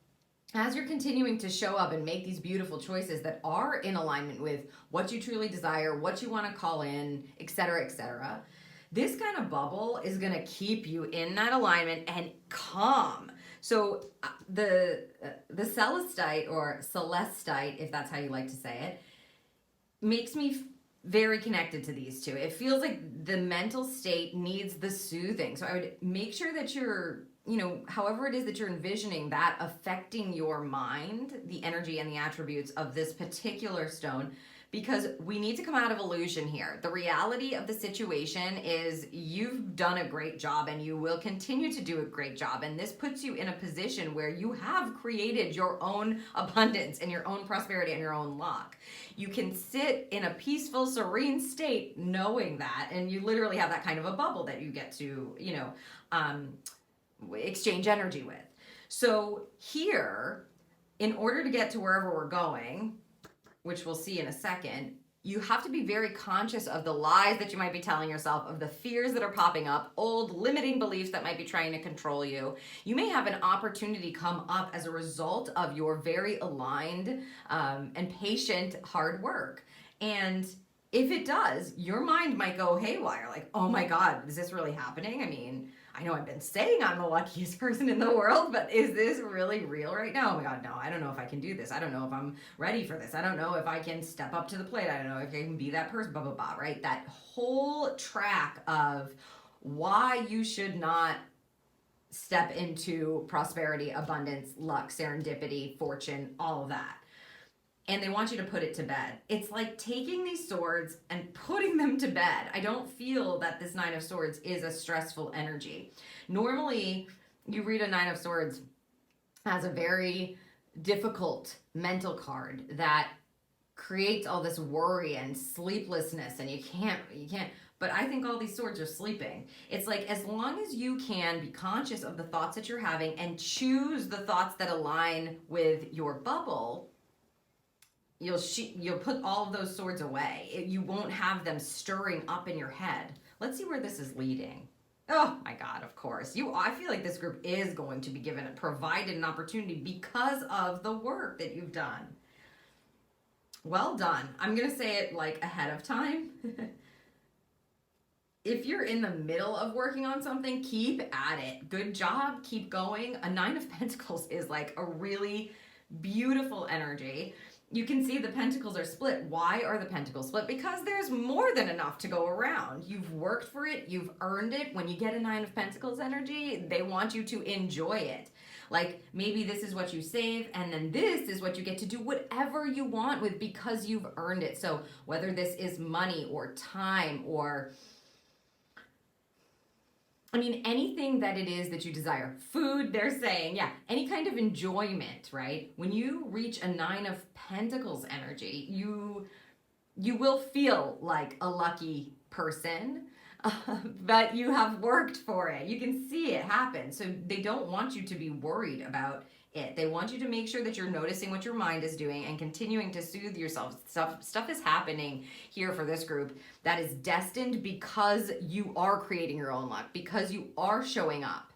as you're continuing to show up and make these beautiful choices that are in alignment with what you truly desire, what you want to call in, etc., this kind of bubble is going to keep you in that alignment and calm. So the Celestite, or Celestite, if that's how you like to say it, makes me very connected to these two. It feels like the mental state needs the soothing. So I would make sure that you're, you know, however it is that you're envisioning that affecting your mind, the energy and the attributes of this particular stone, because we need to come out of illusion here. The reality of the situation is you've done a great job, and you will continue to do a great job. And this puts you in a position where you have created your own abundance and your own prosperity and your own luck. You can sit in a peaceful, serene state knowing that, and you literally have that kind of a bubble that you get to, you know, exchange energy with. So here, in order to get to wherever we're going, which we'll see in a second, you have to be very conscious of the lies that you might be telling yourself, of the fears that are popping up, old limiting beliefs that might be trying to control you. You may have an opportunity come up as a result of your very aligned and patient hard work. And if it does, your mind might go haywire, like, oh my God, is this really happening? I mean, I know I've been saying I'm the luckiest person in the world, but is this really real right now? Oh my God, no, I don't know if I can do this. I don't know if I'm ready for this. I don't know if I can step up to the plate. I don't know if I can be that person, blah, blah, blah, right? That whole track of why you should not step into prosperity, abundance, luck, serendipity, fortune, all of that. And they want you to put it to bed. It's like taking these swords and putting them to bed. I don't feel that this 9 of Swords is a stressful energy. Normally, you read a 9 of Swords as a very difficult mental card that creates all this worry and sleeplessness, and you can't, but I think all these swords are sleeping. It's like, as long as you can be conscious of the thoughts that you're having and choose the thoughts that align with your bubble, you'll put all of those swords away. You won't have them stirring up in your head. Let's see where this is leading. Oh my God, of course. I feel like this group is going to be provided an opportunity because of the work that you've done. Well done. I'm going to say it like ahead of time. If you're in the middle of working on something, keep at it. Good job. Keep going. A 9 of Pentacles is like a really beautiful energy. you can see the pentacles are split. Why are the pentacles split? Because there's more than enough to go around. You've worked for it. You've earned it. When you get a Nine of Pentacles energy, they want you to enjoy it. Like maybe this is what you save, and then this is what you get to do whatever you want with because you've earned it. So whether this is money or time or anything that it is that you desire. Food, they're saying, yeah, any kind of enjoyment, right? When you reach a Nine of Pentacles energy, you will feel like a lucky person, but you have worked for it. You can see it happen. So they don't want you to be worried about it. They want you to make sure that you're noticing what your mind is doing and continuing to soothe yourself. Stuff is happening here for this group that is destined because you are creating your own luck, because you are showing up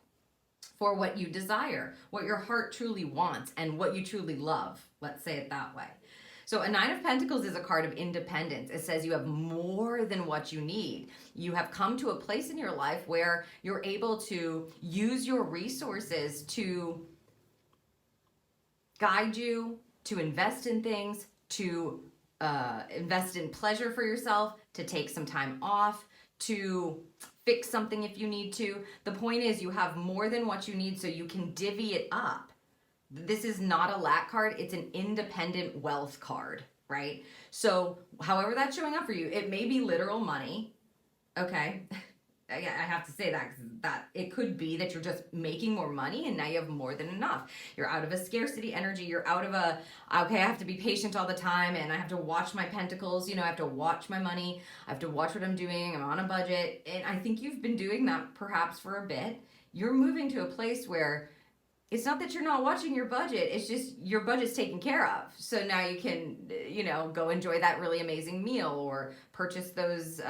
for what you desire, what your heart truly wants, and what you truly love. Let's say it that way. So a Nine of Pentacles is a card of independence. It says you have more than what you need. You have come to a place in your life where you're able to use your resources to guide you, to invest in things, to invest in pleasure for yourself, to take some time off, to fix something if you need to. The point is you have more than what you need so you can divvy it up. This is not a lack card, it's an independent wealth card, right? So however that's showing up for you, it may be literal money, okay? I have to say that, because that it could be that you're just making more money and now you have more than enough. You're out of a scarcity energy. You're out of a, okay, I have to be patient all the time and I have to watch my pentacles. I have to watch my money. I have to watch what I'm doing. I'm on a budget. And I think you've been doing that perhaps for a bit. You're moving to a place where it's not that you're not watching your budget. It's just your budget's taken care of. So now you can, go enjoy that really amazing meal or purchase those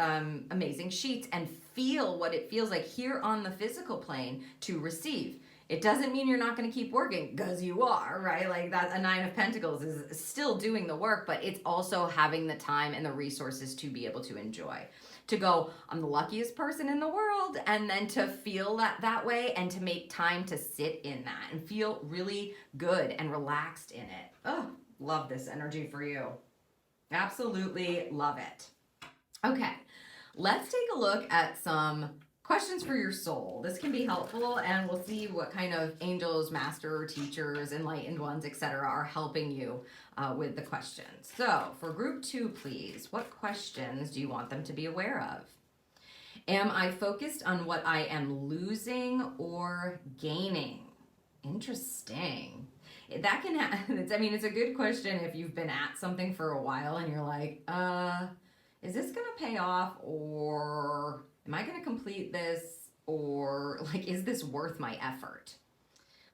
amazing sheets and feel what it feels like here on the physical plane to receive. It doesn't mean you're not going to keep working, because you are, right? Like that, a Nine of Pentacles is still doing the work, but it's also having the time and the resources to be able to enjoy. To go, I'm the luckiest person in the world, and then to feel that way and to make time to sit in that and feel really good and relaxed in it. Oh, love this energy for you. Absolutely love it. Okay, let's take a look at some questions for your soul. This can be helpful, and we'll see what kind of angels, master teachers, enlightened ones, etc. are helping you with the questions. So for group 2, please, what questions do you want them to be aware of? Am I focused on what I am losing or gaining? Interesting. That can it's a good question if you've been at something for a while and you're like, is this gonna pay off, or am I going to complete this, or like, is this worth my effort?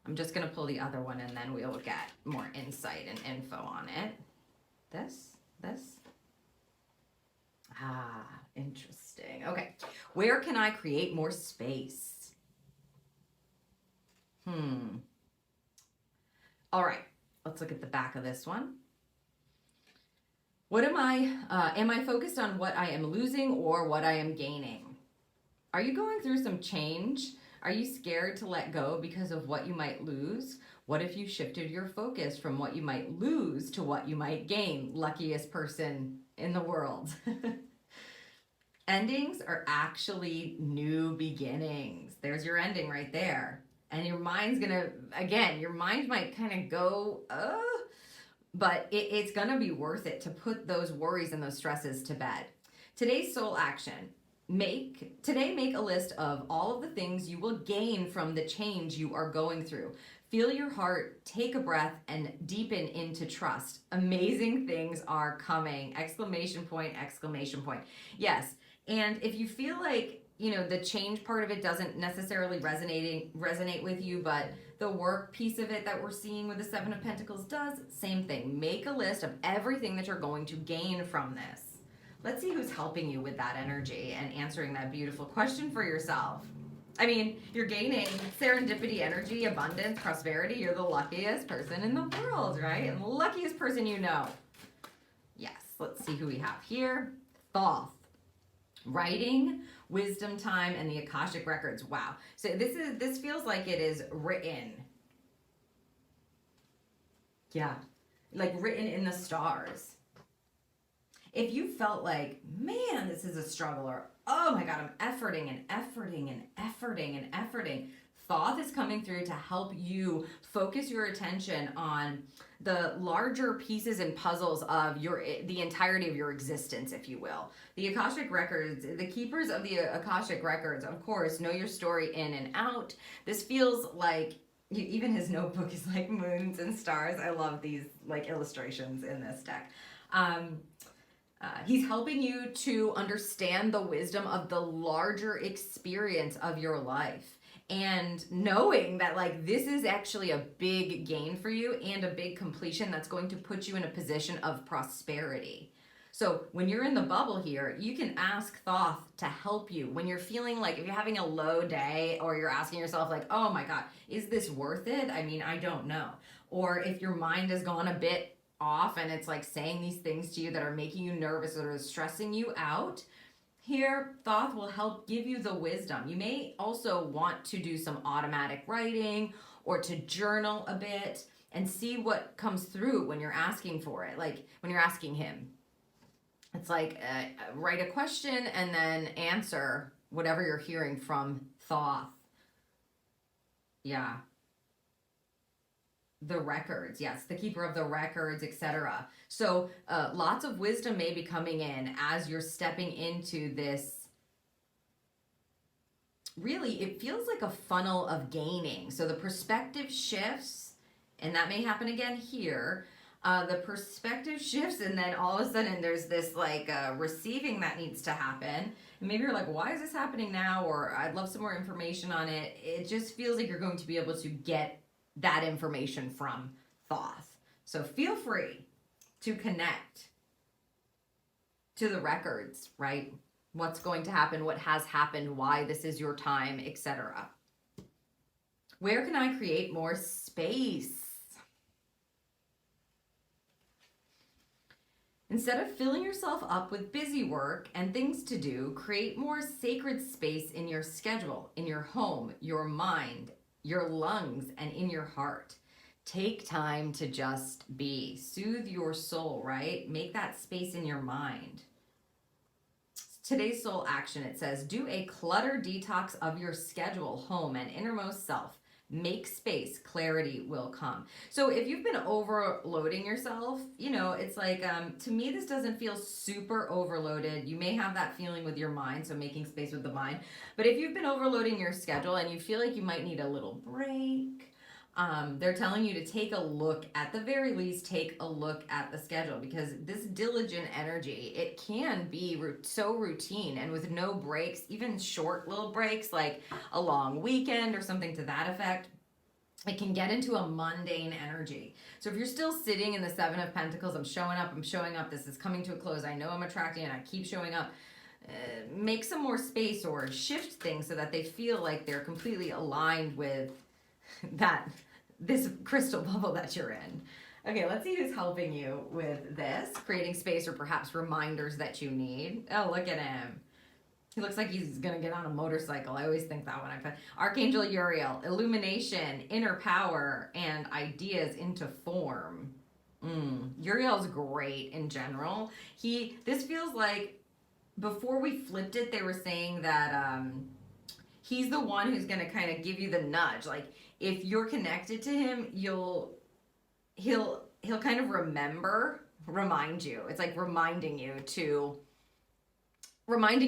I'm just going to pull the other one and then we'll get more insight and info on it. This. Interesting. Okay. Where can I create more space? All right. Let's look at the back of this one. What am I focused on what I am losing or what I am gaining? Are you going through some change? Are you scared to let go because of what you might lose? What if you shifted your focus from what you might lose to what you might gain? Luckiest person in the world. Endings are actually new beginnings. There's your ending right there. And your mind's gonna, again, your mind might kind of go, but it's gonna be worth it to put those worries and those stresses to bed. Today's soul action. Make a list of all of the things you will gain from the change you are going through. Feel your heart, take a breath, and deepen into trust. Amazing things are coming! Exclamation point, exclamation point. Yes, and if you feel like, the change part of it doesn't necessarily resonate with you, but the work piece of it that we're seeing with the Seven of Pentacles does, same thing. Make a list of everything that you're going to gain from this. Let's see who's helping you with that energy and answering that beautiful question for yourself. You're gaining serendipity energy, abundance, prosperity. You're the luckiest person in the world, right? And the luckiest person you know. Yes, let's see who we have here. Thoth. Writing, wisdom time, and the Akashic Records. Wow. So this feels like it is written. Yeah. like written in the stars. If you felt like, man, this is a struggle, or oh my God, I'm efforting and efforting and efforting and efforting, Thoth is coming through to help you focus your attention on the larger pieces and puzzles of the entirety of your existence, if you will. The Akashic Records, the keepers of the Akashic Records, of course, know your story in and out. This feels like, even his notebook is like moons and stars. I love these like illustrations in this deck. He's helping you to understand the wisdom of the larger experience of your life, and knowing that like this is actually a big gain for you and a big completion that's going to put you in a position of prosperity. So when you're in the bubble here, you can ask Thoth to help you. When you're feeling like, if you're having a low day, or you're asking yourself like, oh my God, is this worth it? I mean, I don't know. Or if your mind has gone a bit off and it's like saying these things to you that are making you nervous or stressing you out, here Thoth will help give you the wisdom. You may also want to do some automatic writing or to journal a bit and see what comes through when you're asking for it, like when you're asking him. It's like write a question and then answer whatever you're hearing from Thoth. Yeah. The records, yes, the keeper of the records, etc. So lots of wisdom may be coming in as you're stepping into this. Really, it feels like a funnel of gaining. So the perspective shifts, and that may happen again here. The perspective shifts, and then all of a sudden there's this like receiving that needs to happen. And maybe you're like, why is this happening now? Or I'd love some more information on it. It just feels like you're going to be able to get that information from Thoth. So feel free to connect to the records, right? What's going to happen, what has happened, why this is your time, etc. Where can I create more space? Instead of filling yourself up with busy work and things to do, create more sacred space in your schedule, in your home, your mind, your lungs, and in your heart. Take time to just be. Soothe your soul, right? Make that space in your mind. Today's soul action, it says, do a clutter detox of your schedule, home, and innermost self. Make space, clarity will come. So if you've been overloading yourself, you know, it's like, to me, this doesn't feel super overloaded. You may have that feeling with your mind, so making space with the mind. But if you've been overloading your schedule and you feel like you might need a little break, they're telling you to take a look, at the very least, take a look at the schedule, because this diligent energy, it can be so routine, and with no breaks, even short little breaks like a long weekend or something to that effect, it can get into a mundane energy. So if you're still sitting in the Seven of Pentacles, I'm showing up, this is coming to a close, I know I'm attracting and I keep showing up, make some more space or shift things so that they feel like they're completely aligned with this crystal bubble that you're in. Okay, let's see who's helping you with this, creating space or perhaps reminders that you need. Oh, look at him. He looks like he's gonna get on a motorcycle. I always think that when I put Archangel Uriel, illumination, inner power, and ideas into form. Uriel's great in general. This feels like, before we flipped it, they were saying that he's the one who's gonna kind of give you the nudge. Like, if you're connected to him, he'll kind of remind you. It's like reminding you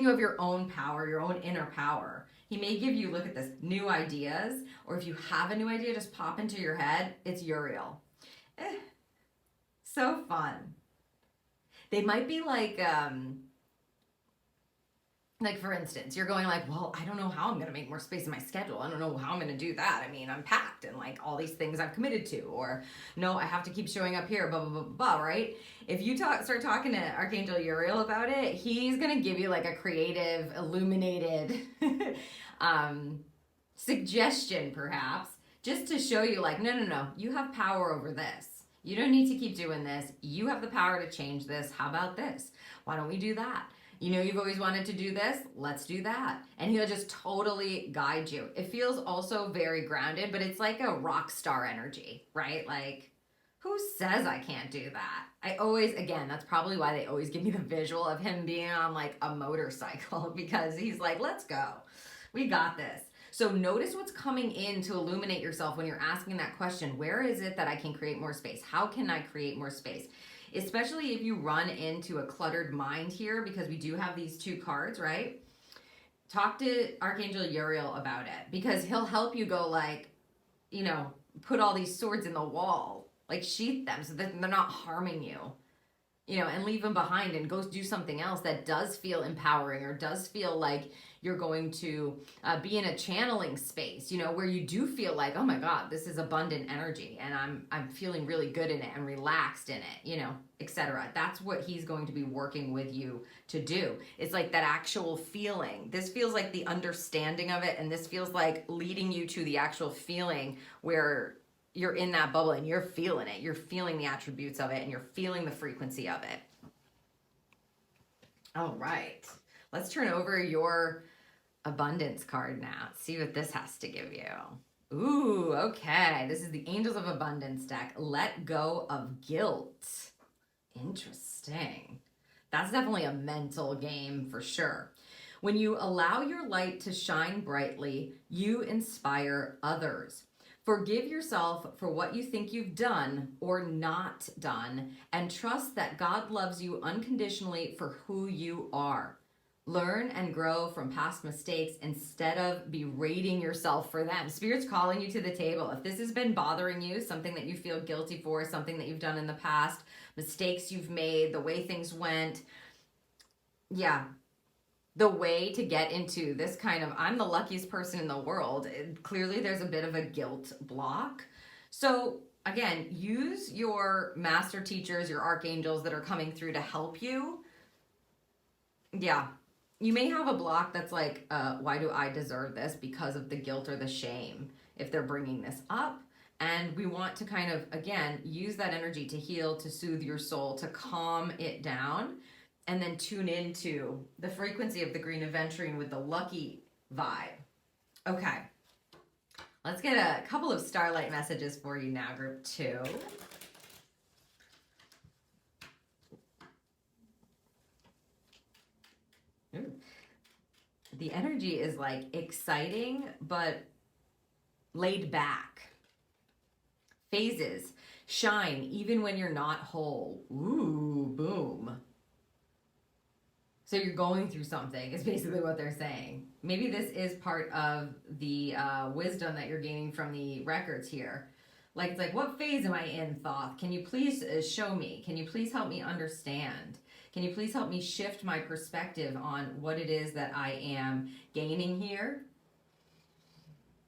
of your own power, your own inner power. He may give you, look at this, new ideas, or if you have a new idea just pop into your head, it's Uriel. So fun. They might be like, for instance, you're going like, well, I don't know how I'm going to make more space in my schedule. I don't know how I'm going to do that. I mean, I'm packed and like all these things I've committed to, or no, I have to keep showing up here, blah, blah, blah, blah, right? If you start talking to Archangel Uriel about it, he's going to give you like a creative, illuminated suggestion, perhaps, just to show you like, no, you have power over this. You don't need to keep doing this. You have the power to change this. How about this? Why don't we do that? You know, you've always wanted to do this, let's do that. And he'll just totally guide you. It feels also very grounded, but it's like a rock star energy, right? Like, Who says I can't do that? I always, again, that's probably why they always give me the visual of him being on like a motorcycle, because he's like, let's go. We got this. So notice what's coming in to illuminate yourself when you're asking that question. Where is it that I can create more space? How can I create more space? Especially if you run into a cluttered mind here, because we do have these two cards, right? Talk to Archangel Uriel about it, because he'll help you go like, you know, put all these swords in the wall, like sheath them so that they're not harming you, you know, and leave them behind and go do something else that does feel empowering, or does feel like you're going to be in a channeling space, you know, where you do feel like, oh my God, this is abundant energy and I'm feeling really good in it and relaxed in it, you know, etc. That's what he's going to be working with you to do. It's like that actual feeling. This feels like the understanding of it, and this feels like leading you to the actual feeling where you're in that bubble and you're feeling it. You're feeling the attributes of it and you're feeling the frequency of it. All right. Let's turn over your abundance card now. See what this has to give you. Ooh, okay. This is the Angels of Abundance deck. Let go of guilt. Interesting. That's definitely a mental game for sure. When you allow your light to shine brightly, you inspire others. Forgive yourself for what you think you've done or not done, and trust that God loves you unconditionally for who you are. Learn and grow from past mistakes instead of berating yourself for them. Spirit's calling you to the table. If this has been bothering you, something that you feel guilty for, something that you've done in the past, mistakes you've made, the way things went, yeah, the way to get into this kind of, I'm the luckiest person in the world, clearly there's a bit of a guilt block. So again, use your master teachers, your archangels that are coming through to help you. Yeah. You may have a block that's like, why do I deserve this? Because of the guilt or the shame, if they're bringing this up. And we want to kind of, again, use that energy to heal, to soothe your soul, to calm it down, and then tune into the frequency of the green Aventurine with the lucky vibe. Okay. Let's get a couple of starlight messages for you now, group 2. Ooh. The energy is like exciting, but laid back. Phases. Shine even when you're not whole. Ooh, boom. So you're going through something is basically what they're saying. Maybe this is part of the wisdom that you're gaining from the records here. Like, it's like, what phase am I in, Thoth? Can you please show me? Can you please help me understand? Can you please help me shift my perspective on what it is that I am gaining here?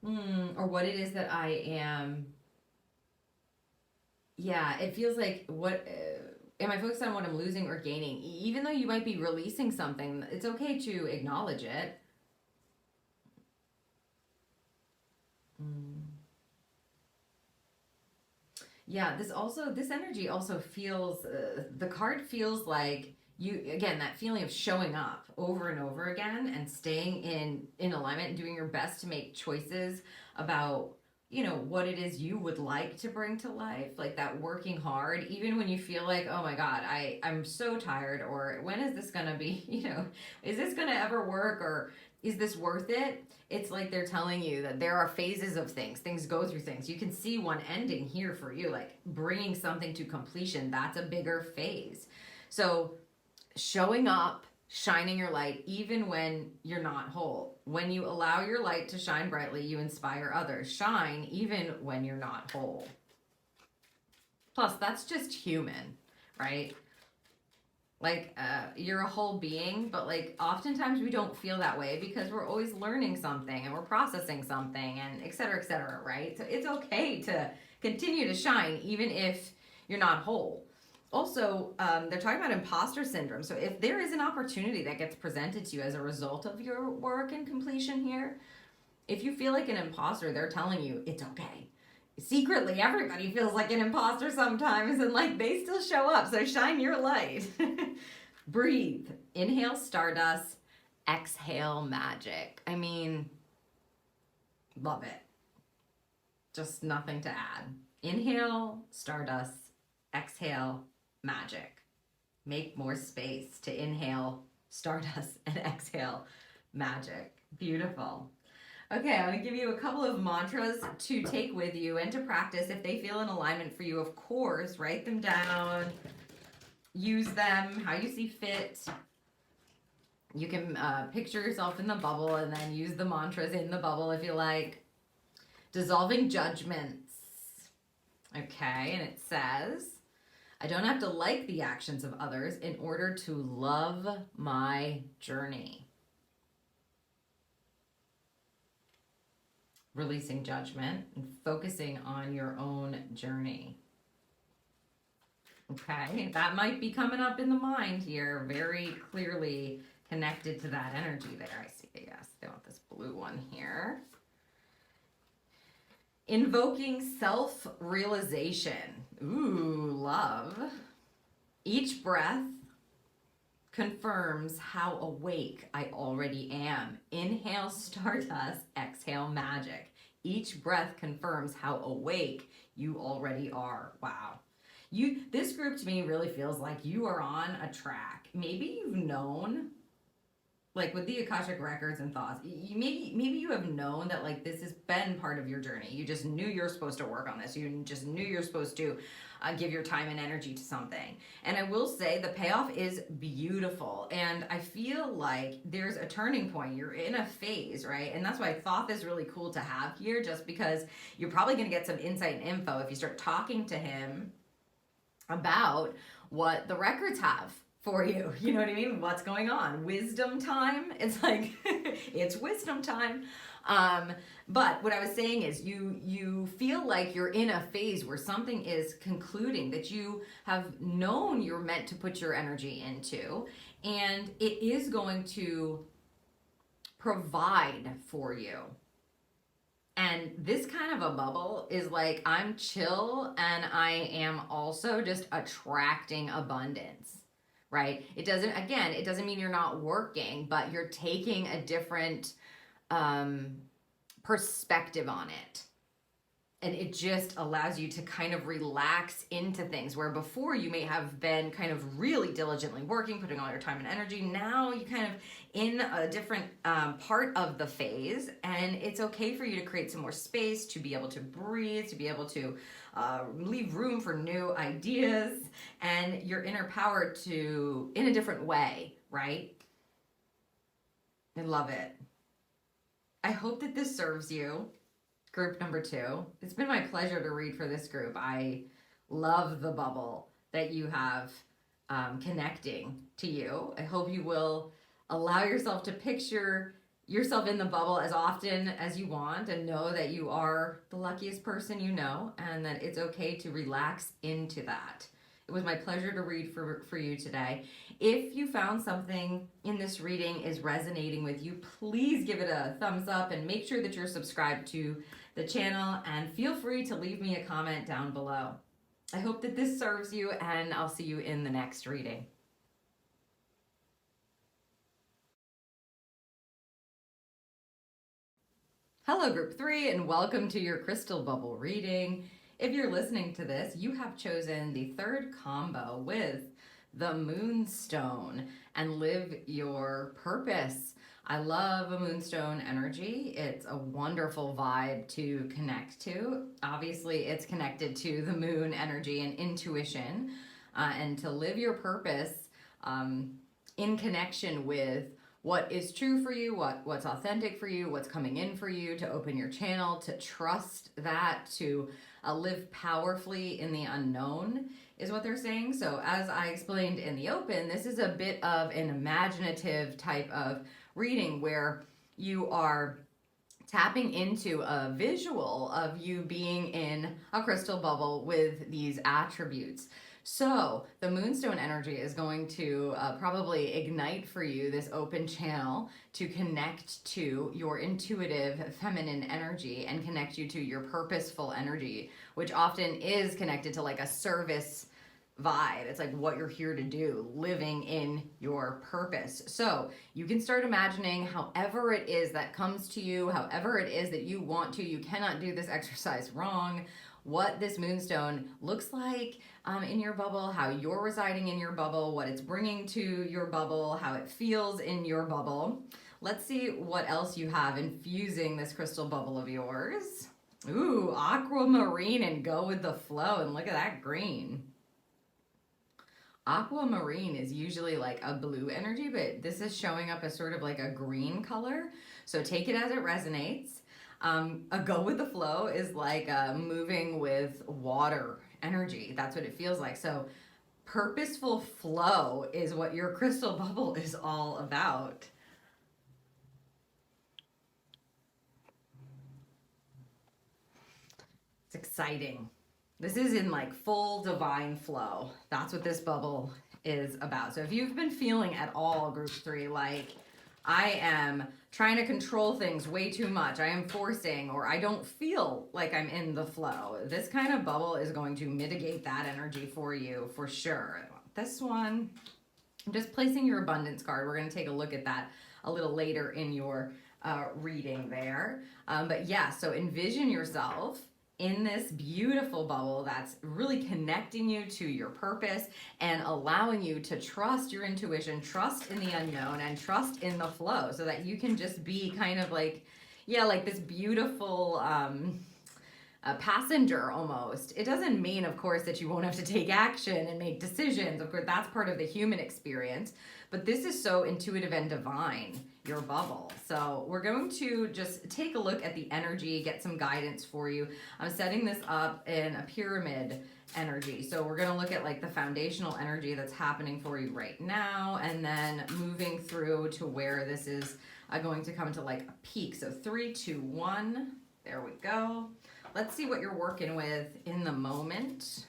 Or what it is that I am... Yeah, it feels like, what... am I focused on what I'm losing or gaining? Even though you might be releasing something, it's okay to acknowledge it. Yeah, this energy also feels, the card feels like you, again, that feeling of showing up over and over again and staying in alignment and doing your best to make choices about, you know, what it is you would like to bring to life, like that working hard, even when you feel like, oh my God, I'm so tired, or when is this gonna be, you know, is this gonna ever work, or is this worth it? It's like they're telling you that there are phases of things go through things. You can see one ending here for you, like bringing something to completion. That's a bigger phase. So showing up, shining your light even when you're not whole. When you allow your light to shine brightly, you inspire others. Shine even when you're not whole. Plus, that's just human, right? Like, you're a whole being, but like oftentimes we don't feel that way because we're always learning something and we're processing something and et cetera, right? So it's okay to continue to shine even if you're not whole. Also, they're talking about imposter syndrome. So if there is an opportunity that gets presented to you as a result of your work and completion here, if you feel like an imposter, they're telling you it's okay. Secretly, everybody feels like an imposter sometimes, and like they still show up. So shine your light. Breathe. Inhale stardust. Exhale magic. I mean, love it. Just nothing to add. Inhale stardust. exhale magic. Make more space to inhale stardust and exhale magic. Beautiful. Okay, I'm going to give you a couple of mantras to take with you and to practice. If they feel in alignment for you, of course, write them down, use them how you see fit. You can picture yourself in the bubble and then use the mantras in the bubble if you like. Dissolving judgments. Okay, and it says, I don't have to like the actions of others in order to love my journey. Releasing judgment and focusing on your own journey. Okay, that might be coming up in the mind here, very clearly connected to that energy there. I see, yes, they want this blue one here. Invoking self-realization. Ooh, love. Each breath confirms how awake I already am. Inhale stardust, exhale magic. Each breath confirms how awake you already are. Wow. This group to me really feels like you are on a track. Maybe you've known, like with the Akashic records and thoughts, maybe you have known that like this has been part of your journey. You just knew you're supposed to work on this. You just knew you're supposed to give your time and energy to something. And I will say the payoff is beautiful. And I feel like there's a turning point. You're in a phase, right? And that's why I thought this really cool to have here, just because you're probably going to get some insight and info if you start talking to him about what the records have for you. You know what I mean? What's going on? Wisdom time. It's like, it's wisdom time. But what I was saying is you feel like you're in a phase where something is concluding that you have known you're meant to put your energy into, and it is going to provide for you. And this kind of a bubble is like, I'm chill and I am also just attracting abundance, right? It doesn't mean you're not working, but you're taking a different perspective on it. And it just allows you to kind of relax into things where before you may have been kind of really diligently working, putting all your time and energy. Now you kind of in a different part of the phase, and it's okay for you to create some more space, to be able to breathe, to be able to leave room for new ideas and your inner power to in a different way, right? I love it. I hope that this serves you. Group number 2. It's been my pleasure to read for this group. I love the bubble that you have connecting to you. I hope you will allow yourself to picture yourself in the bubble as often as you want and know that you are the luckiest person you know and that it's okay to relax into that. It was my pleasure to read for you today. If you found something in this reading is resonating with you, please give it a thumbs up and make sure that you're subscribed to the channel, and feel free to leave me a comment down below. I hope that this serves you, and I'll see you in the next reading. Hello, Group 3, and welcome to your Crystal Bubble reading. If you're listening to this, you have chosen the 3rd combo with the Moonstone and live your purpose. I love a Moonstone energy. It's a wonderful vibe to connect to. Obviously, it's connected to the moon energy and intuition, and to live your purpose in connection with what is true for you, what's authentic for you, what's coming in for you, to open your channel, to trust that, to live powerfully in the unknown is what they're saying. So as I explained in the open, this is a bit of an imaginative type of reading where you are tapping into a visual of you being in a crystal bubble with these attributes. So the Moonstone energy is going to probably ignite for you this open channel to connect to your intuitive feminine energy and connect you to your purposeful energy, which often is connected to like a service vibe. It's like what you're here to do, living in your purpose. So you can start imagining however it is that comes to you, however it is that you want to. You cannot do this exercise wrong. what this moonstone looks like in your bubble, how you're residing in your bubble, what it's bringing to your bubble, how it feels in your bubble. Let's see what else you have infusing this crystal bubble of yours. Ooh, aquamarine, and go with the flow, and look at that green. Aquamarine is usually like a blue energy, but this is showing up as sort of like a green color. So take it as it resonates. A go with the flow is like moving with water energy. That's what it feels like. So purposeful flow is what your crystal bubble is all about. It's exciting. This is in like full divine flow. That's what this bubble is about. So if you've been feeling at all, group 3, like I am trying to control things way too much, I am forcing, or I don't feel like I'm in the flow, this kind of bubble is going to mitigate that energy for you for sure. This one, I'm just placing your abundance card. We're going to take a look at that a little later in your reading there. But yeah, so envision yourself in this beautiful bubble that's really connecting you to your purpose and allowing you to trust your intuition, trust in the unknown, and trust in the flow, so that you can just be kind of like, yeah, like this beautiful passenger almost. It doesn't mean, of course, that you won't have to take action and make decisions. Of course, that's part of the human experience. But this is so intuitive and divine, your bubble. So we're going to just take a look at the energy, get some guidance for you. I'm setting this up in a pyramid energy. So we're going to look at like the foundational energy that's happening for you right now, and then moving through to where this is going to come to like a peak. So 3, 2, 1. There we go. Let's see what you're working with in the moment.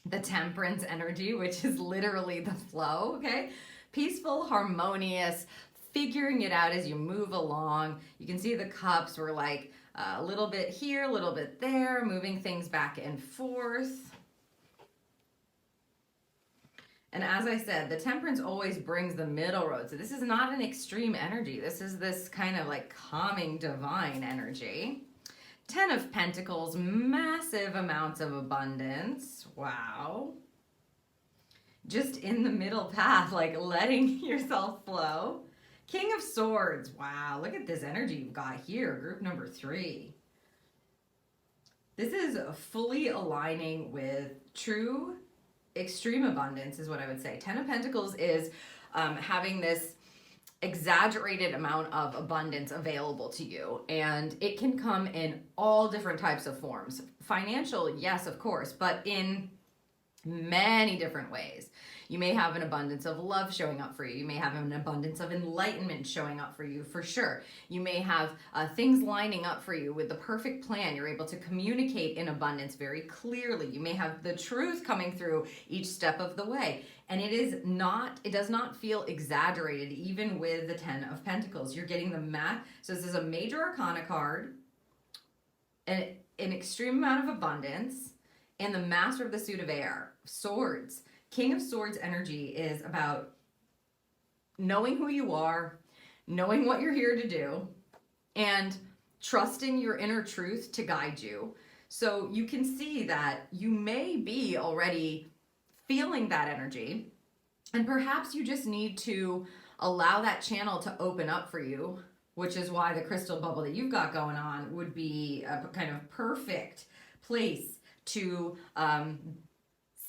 The temperance energy, which is literally the flow, okay? Peaceful, harmonious, figuring it out as you move along. You can see the cups were like a little bit here, a little bit there, moving things back and forth. And as I said, the temperance always brings the middle road. So this is not an extreme energy. This is this kind of like calming divine energy. 10 of Pentacles, massive amounts of abundance. Wow. Just in the middle path, like letting yourself flow. King of Swords. Wow, look at this energy you've got here, group number 3. This is fully aligning with true extreme abundance is what I would say. 10 of Pentacles is having this exaggerated amount of abundance available to you, and it can come in all different types of forms. Financial, yes, of course, but in many different ways. You may have an abundance of love showing up for you. You may have an abundance of enlightenment showing up for you, for sure. You may have things lining up for you with the perfect plan. You're able to communicate in abundance very clearly. You may have the truth coming through each step of the way. And it does not feel exaggerated, even with the 10 of Pentacles. You're getting the math. So this is a major arcana card, an extreme amount of abundance, and the master of the suit of air, swords. King of Swords energy is about knowing who you are, knowing what you're here to do, and trusting your inner truth to guide you. So you can see that you may be already feeling that energy, and perhaps you just need to allow that channel to open up for you, which is why the crystal bubble that you've got going on would be a kind of perfect place to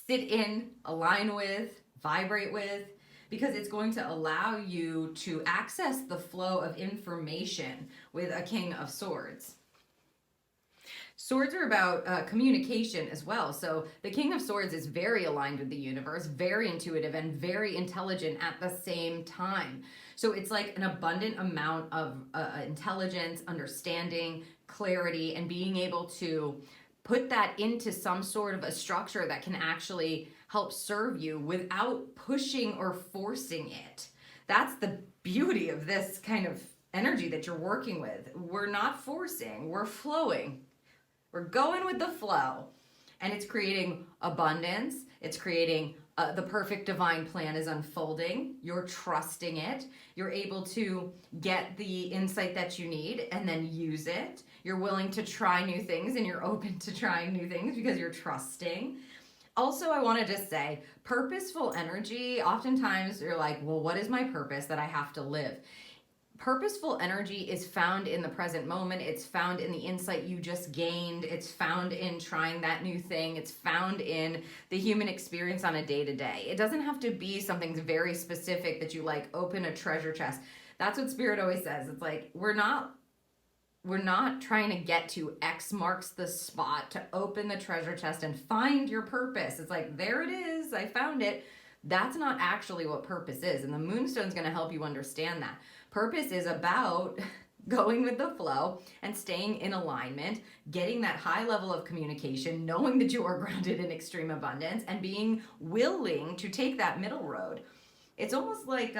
sit in, align with, vibrate with, because it's going to allow you to access the flow of information with a King of Swords. Swords are about communication as well. So the King of Swords is very aligned with the universe, very intuitive, and very intelligent at the same time. So it's like an abundant amount of intelligence, understanding, clarity, and being able to put that into some sort of a structure that can actually help serve you without pushing or forcing it. That's the beauty of this kind of energy that you're working with. We're not forcing, we're flowing. We're going with the flow, and it's creating abundance, it's creating the perfect divine plan is unfolding. You're trusting it. You're able to get the insight that you need and then use it. You're willing to try new things and you're open to trying new things because you're trusting. Also, I want to just say, purposeful energy, oftentimes you're like, well, what is my purpose that I have to live? Purposeful energy is found in the present moment. It's found in the insight you just gained. It's found in trying that new thing. It's found in the human experience on a day-to-day. It doesn't have to be something very specific that you like open a treasure chest. That's what Spirit always says. It's like, we're not trying to get to X marks the spot to open the treasure chest and find your purpose. It's like, there it is, I found it. That's not actually what purpose is. And the Moonstone is going to help you understand that. Purpose is about going with the flow and staying in alignment, getting that high level of communication, knowing that you are grounded in extreme abundance, and being willing to take that middle road. It's almost like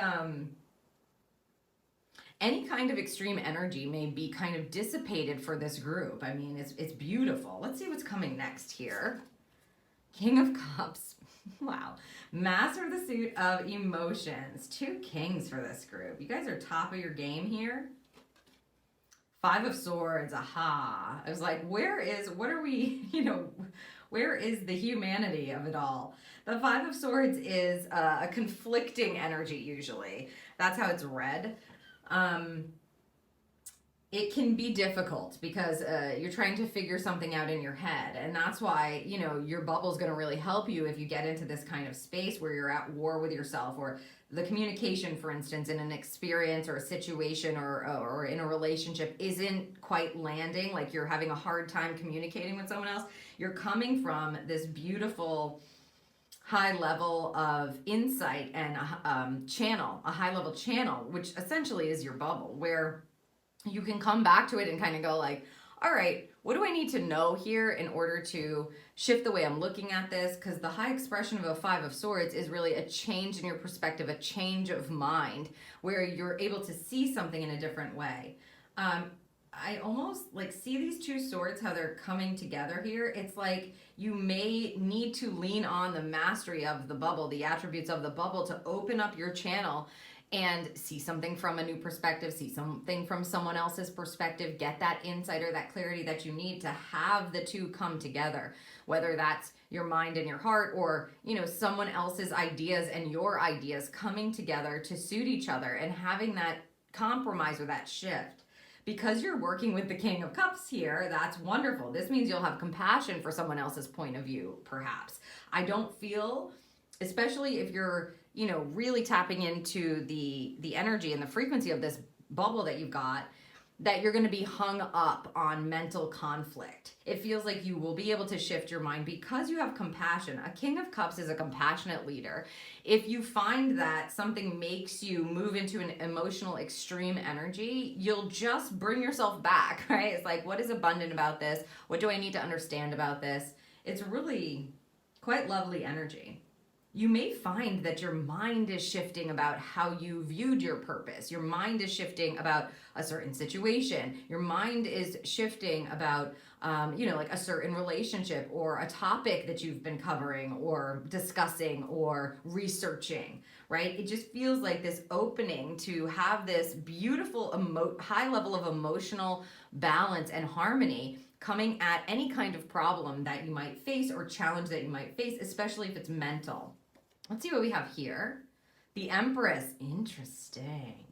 any kind of extreme energy may be kind of dissipated for this group. I mean, it's beautiful. Let's see what's coming next here. King of Cups. Wow. Master the suit of emotions. 2 kings for this group. You guys are top of your game here. 5 of Swords. Aha. I was like, where is the humanity of it all? The 5 of Swords is a conflicting energy usually. That's how it's read. It can be difficult because you're trying to figure something out in your head. And that's why, your bubble is going to really help you if you get into this kind of space where you're at war with yourself, or the communication, for instance, in an experience or a situation or in a relationship isn't quite landing, like you're having a hard time communicating with someone else. You're coming from this beautiful high level of insight and a high level channel, which essentially is your bubble, where you can come back to it and kind of go like, all right, what do I need to know here in order to shift the way I'm looking at this? Because the high expression of a 5 of Swords is really a change in your perspective, a change of mind, where you're able to see something in a different way. I almost like see these 2 swords, how they're coming together here. It's like you may need to lean on the mastery of the bubble, the attributes of the bubble, to open up your channel and see something from a new perspective, see something from someone else's perspective, get that insight or that clarity that you need to have the 2 come together, whether that's your mind and your heart, or, someone else's ideas and your ideas coming together to suit each other and having that compromise or that shift. Because you're working with the King of Cups here, that's wonderful. This means you'll have compassion for someone else's point of view, perhaps. I don't feel, especially if you're, really tapping into the energy and the frequency of this bubble that you've got, that you're going to be hung up on mental conflict. It feels like you will be able to shift your mind because you have compassion. A King of Cups is a compassionate leader. If you find that something makes you move into an emotional extreme energy, you'll just bring yourself back, right? It's like, what is abundant about this? What do I need to understand about this? It's really quite lovely energy. You may find that your mind is shifting about how you viewed your purpose. Your mind is shifting about a certain situation. Your mind is shifting about, like a certain relationship or a topic that you've been covering or discussing or researching, right? It just feels like this opening to have this beautiful high level of emotional balance and harmony coming at any kind of problem that you might face or challenge that you might face, especially if it's mental. Let's see what we have here. The Empress. Interesting.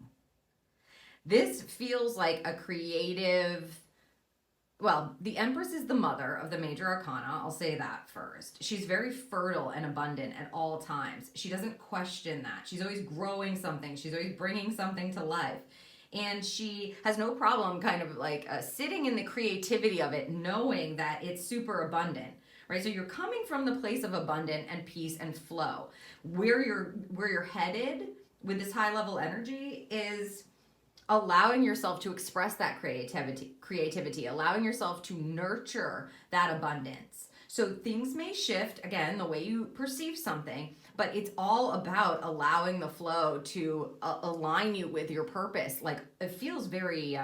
This feels like a creative, the Empress is the mother of the major arcana. I'll say that first. She's very fertile and abundant at all times. She doesn't question that. She's always growing something. She's always bringing something to life. And she has no problem kind of like sitting in the creativity of it, knowing that it's super abundant. Right, so you're coming from the place of abundance and peace and flow. Where you're headed with this high level energy is allowing yourself to express that creativity, allowing yourself to nurture that abundance. So things may shift, again, the way you perceive something, but it's all about allowing the flow to align you with your purpose. Like, it feels very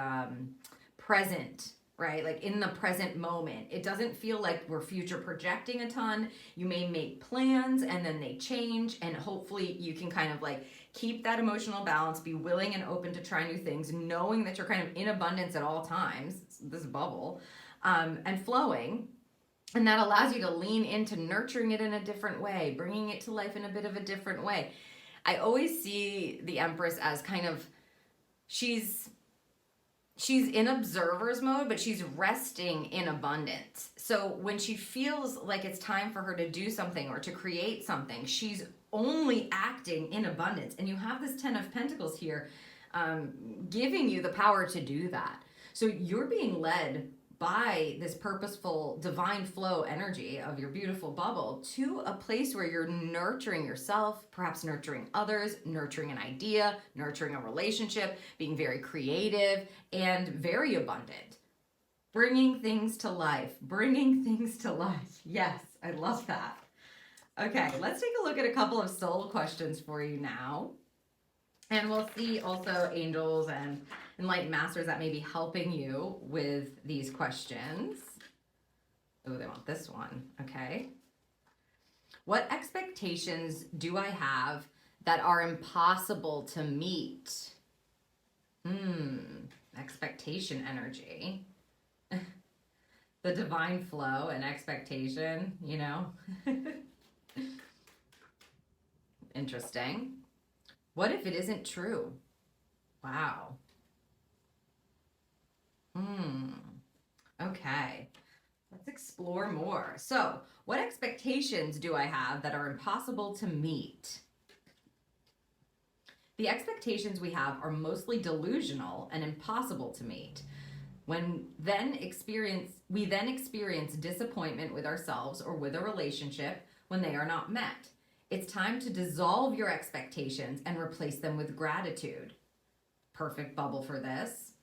present, right? Like in the present moment. It doesn't feel like we're future projecting a ton. You may make plans and then they change, and hopefully you can kind of like keep that emotional balance, be willing and open to try new things, knowing that you're kind of in abundance at all times, this bubble, and flowing. And that allows you to lean into nurturing it in a different way, bringing it to life in a bit of a different way. I always see the Empress as kind of, she's in observer's mode, but she's resting in abundance. So when she feels like it's time for her to do something or to create something, she's only acting in abundance. And you have this 10 of Pentacles here, giving you the power to do that. So you're being led by this purposeful divine flow energy of your beautiful bubble to a place where you're nurturing yourself, perhaps nurturing others, nurturing an idea, nurturing a relationship, being very creative and very abundant. Bringing things to life, bringing things to life. Yes, I love that. Okay, let's take a look at a couple of soul questions for you now. And we'll see also angels and enlightened masters that may be helping you with these questions. Oh, they want this one. Okay. What expectations do I have that are impossible to meet? Expectation energy. The divine flow and expectation, you know. Interesting. What if it isn't true? Wow. Okay. Let's explore more. So, what expectations do I have that are impossible to meet? The expectations we have are mostly delusional and impossible to meet. We then experience disappointment with ourselves or with a relationship when they are not met. It's time to dissolve your expectations and replace them with gratitude. Perfect bubble for this.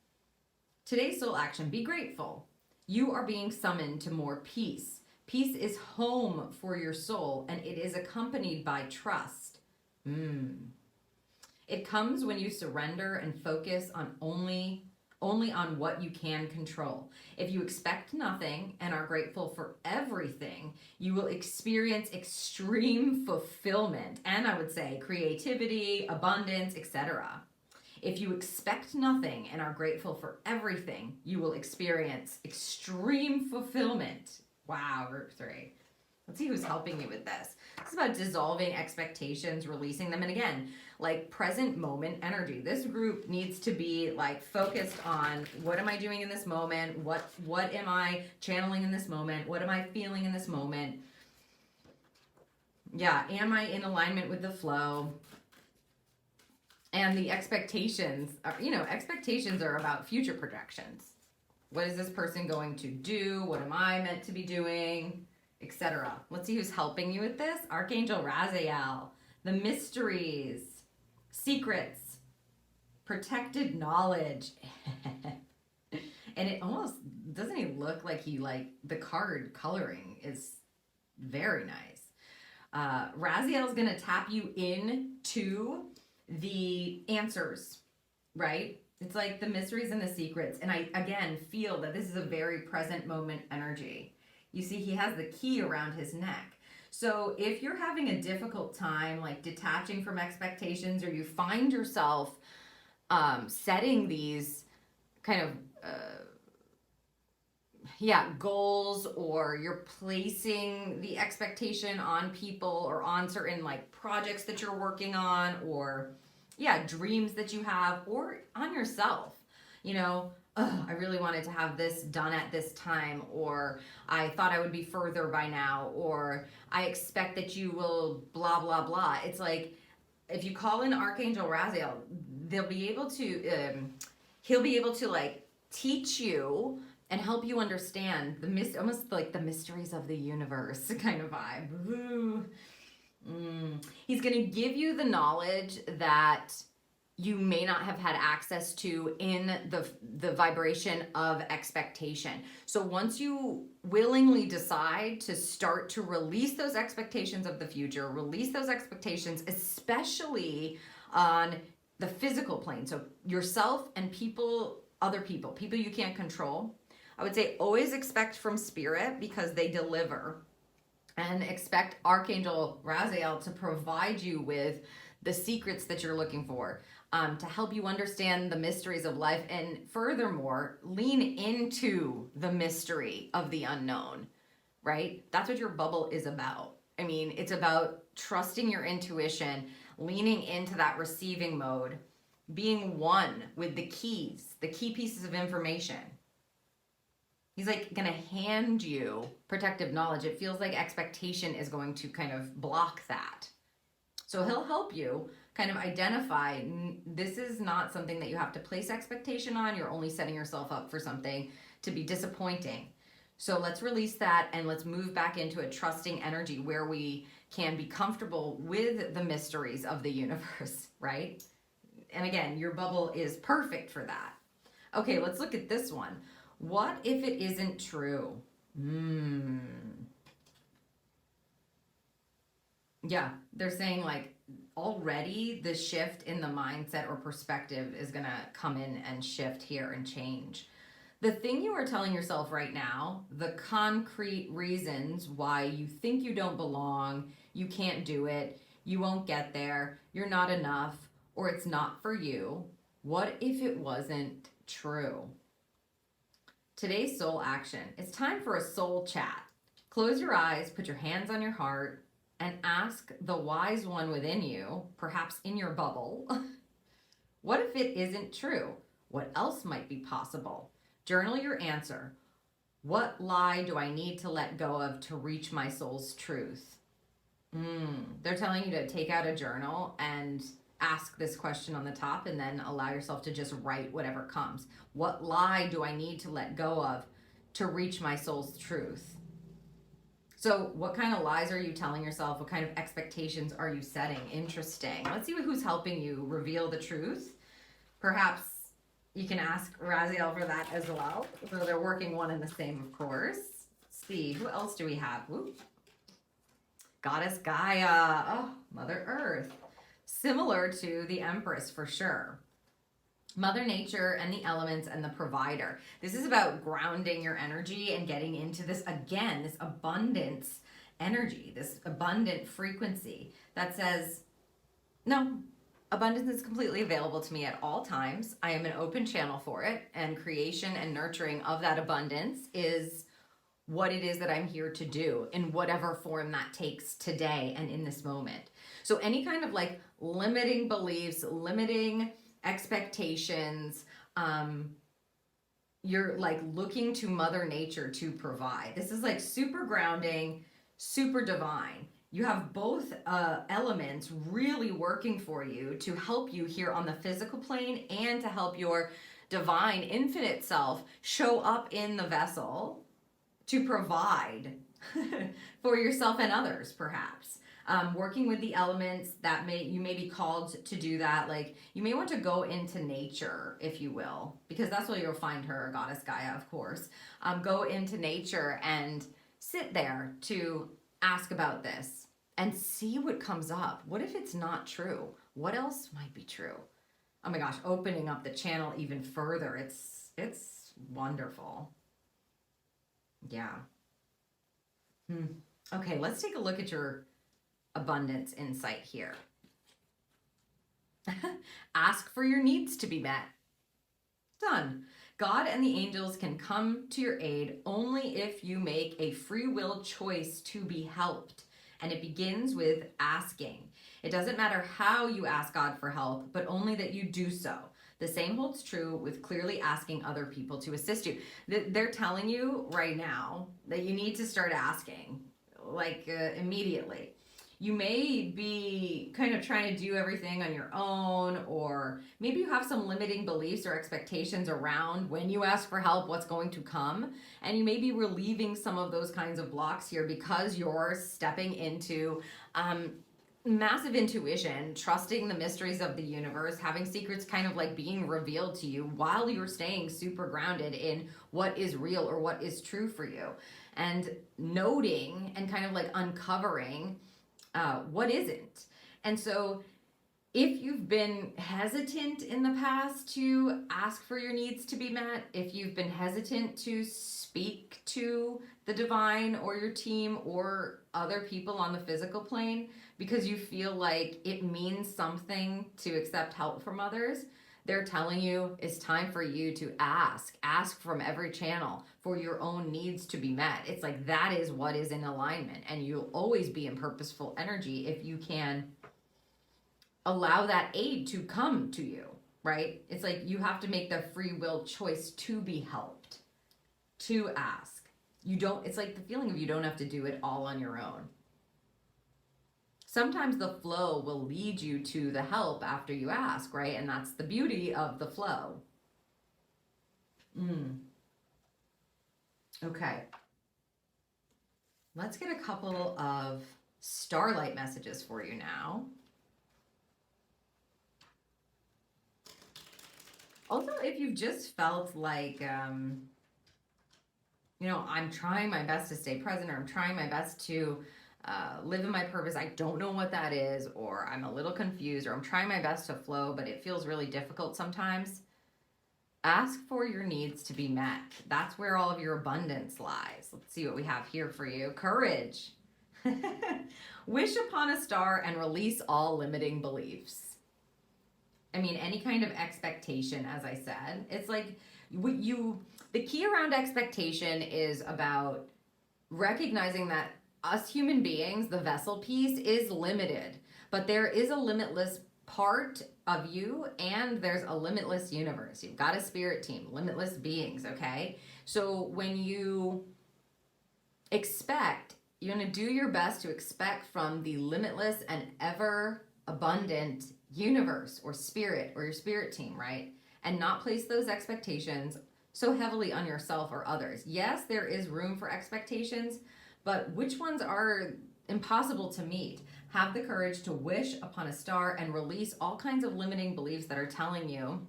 Today's soul action, be grateful. You are being summoned to more peace. Peace is home for your soul, and it is accompanied by trust. It comes when you surrender and focus on only on what you can control. If you expect nothing and are grateful for everything, you will experience extreme fulfillment, and I would say creativity, abundance, etc. If you expect nothing and are grateful for everything, you will experience extreme fulfillment. Wow, group 3. Let's see who's helping you with this. This is about dissolving expectations, releasing them. And again, like present moment energy. This group needs to be like focused on what am I doing in this moment? What am I channeling in this moment? What am I feeling in this moment? Yeah, am I in alignment with the flow? And the expectations are, expectations are about future projections. What is this person going to do? What am I meant to be doing? Etc. Let's see who's helping you with this. Archangel Raziel, the mysteries, secrets, protected knowledge. And it almost, doesn't he look like the card coloring is very nice. Raziel is going to tap you into the answers, right? It's like the mysteries and the secrets. And I, again, feel that this is a very present moment energy. You see, he has the key around his neck. So if you're having a difficult time, like detaching from expectations, or you find yourself setting these kind of, goals, or you're placing the expectation on people or on certain like projects that you're working on, or dreams that you have, or on yourself, I really wanted to have this done at this time, or I thought I would be further by now, or I expect that you will blah, blah, blah. It's like, if you call in Archangel Raziel, he'll be able to like teach you and help you understand almost like the mysteries of the universe kind of vibe. He's going to give you the knowledge that you may not have had access to in the vibration of expectation. So once you willingly decide to start to release those expectations of the future, release those expectations, especially on the physical plane. So yourself and other people you can't control. I would say always expect from Spirit because they deliver, and expect Archangel Raziel to provide you with the secrets that you're looking for, to help you understand the mysteries of life, and furthermore, lean into the mystery of the unknown, right? That's what your bubble is about. I mean, it's about trusting your intuition, leaning into that receiving mode, being one with the keys, the key pieces of information. He's like going to hand you protective knowledge. It feels like expectation is going to kind of block that. So he'll help you kind of identify, this is not something that you have to place expectation on. You're only setting yourself up for something to be disappointing. So let's release that and let's move back into a trusting energy where we can be comfortable with the mysteries of the universe, right? And again, your bubble is perfect for that. Okay, let's look at this one. What if it isn't true? Yeah, they're saying like already the shift in the mindset or perspective is going to come in and shift here and change. The thing you are telling yourself right now, the concrete reasons why you think you don't belong, you can't do it, you won't get there, you're not enough, or it's not for you. What if it wasn't true? Today's soul action. It's time for a soul chat. Close your eyes, put your hands on your heart, and ask the wise one within you, perhaps in your bubble, what if it isn't true? What else might be possible? Journal your answer. What lie do I need to let go of to reach my soul's truth? They're telling you to take out a journal and ask this question on the top, and then allow yourself to just write whatever comes. What lie do I need to let go of to reach my soul's truth? So what kind of lies are you telling yourself? What kind of expectations are you setting? Interesting. Let's see who's helping you reveal the truth. Perhaps you can ask Raziel for that as well. So they're working one and the same, of course. Let's see, who else do we have? Whoop. Goddess Gaia. Oh, Mother Earth. Similar to the Empress for sure. Mother Nature and the elements and the provider. This is about grounding your energy and getting into this, again, this abundance energy, this abundant frequency that says, no, abundance is completely available to me at all times. I am an open channel for it, and creation and nurturing of that abundance is what it is that I'm here to do in whatever form that takes today and in this moment. So any kind of like limiting beliefs, limiting expectations, you're like looking to Mother Nature to provide. This is like super grounding, super divine. You have both elements really working for you to help you here on the physical plane, and to help your divine infinite self show up in the vessel to provide for yourself and others, perhaps. Working with the elements that you may be called to do that. Like you may want to go into nature, if you will, because that's where you'll find her, Goddess Gaia, of course. Go into nature and sit there to ask about this and see what comes up. What if it's not true? What else might be true? Oh my gosh, opening up the channel even further. It's wonderful. Yeah. Okay, let's take a look at your abundance insight here. Ask for your needs to be met. Done. God and the angels can come to your aid only if you make a free will choice to be helped. And it begins with asking. It doesn't matter how you ask God for help, but only that you do so. The same holds true with clearly asking other people to assist you. They're telling you right now that you need to start asking, like immediately. You may be kind of trying to do everything on your own, or maybe you have some limiting beliefs or expectations around when you ask for help, what's going to come. And you may be relieving some of those kinds of blocks here because you're stepping into massive intuition, trusting the mysteries of the universe, having secrets kind of like being revealed to you while you're staying super grounded in what is real or what is true for you. And noting and kind of like uncovering what isn't. And so If you've been hesitant in the past to ask for your needs to be met, if you've been hesitant to speak to the divine or your team or other people on the physical plane because you feel like it means something to accept help from others, they're telling you it's time for you to ask from every channel for your own needs to be met. It's like that is what is in alignment, and you'll always be in purposeful energy if you can allow that aid to come to you, right? It's like you have to make the free will choice to be helped, to ask. You don't, it's like the feeling of you don't have to do it all on your own. Sometimes the flow will lead you to the help after you ask, right? And that's the beauty of the flow. Okay. Let's get a couple of starlight messages for you now. Also, if you've just felt like, I'm trying my best to stay present, or I'm trying my best to live in my purpose, I don't know what that is, or I'm a little confused, or I'm trying my best to flow, but it feels really difficult sometimes, ask for your needs to be met. That's where all of your abundance lies. Let's see what we have here for you. Courage. Wish upon a star and release all limiting beliefs. I mean, any kind of expectation, as I said, it's like the key around expectation is about recognizing that us human beings, the vessel piece, is limited, but there is a limitless part of you, and there's a limitless universe. You've got a spirit team, limitless beings, okay? So when you expect, you're going to do your best to expect from the limitless and ever abundant universe or spirit or your spirit team, right? And not place those expectations so heavily on yourself or others. Yes, there is room for expectations, but which ones are impossible to meet? Have the courage to wish upon a star and release all kinds of limiting beliefs that are telling you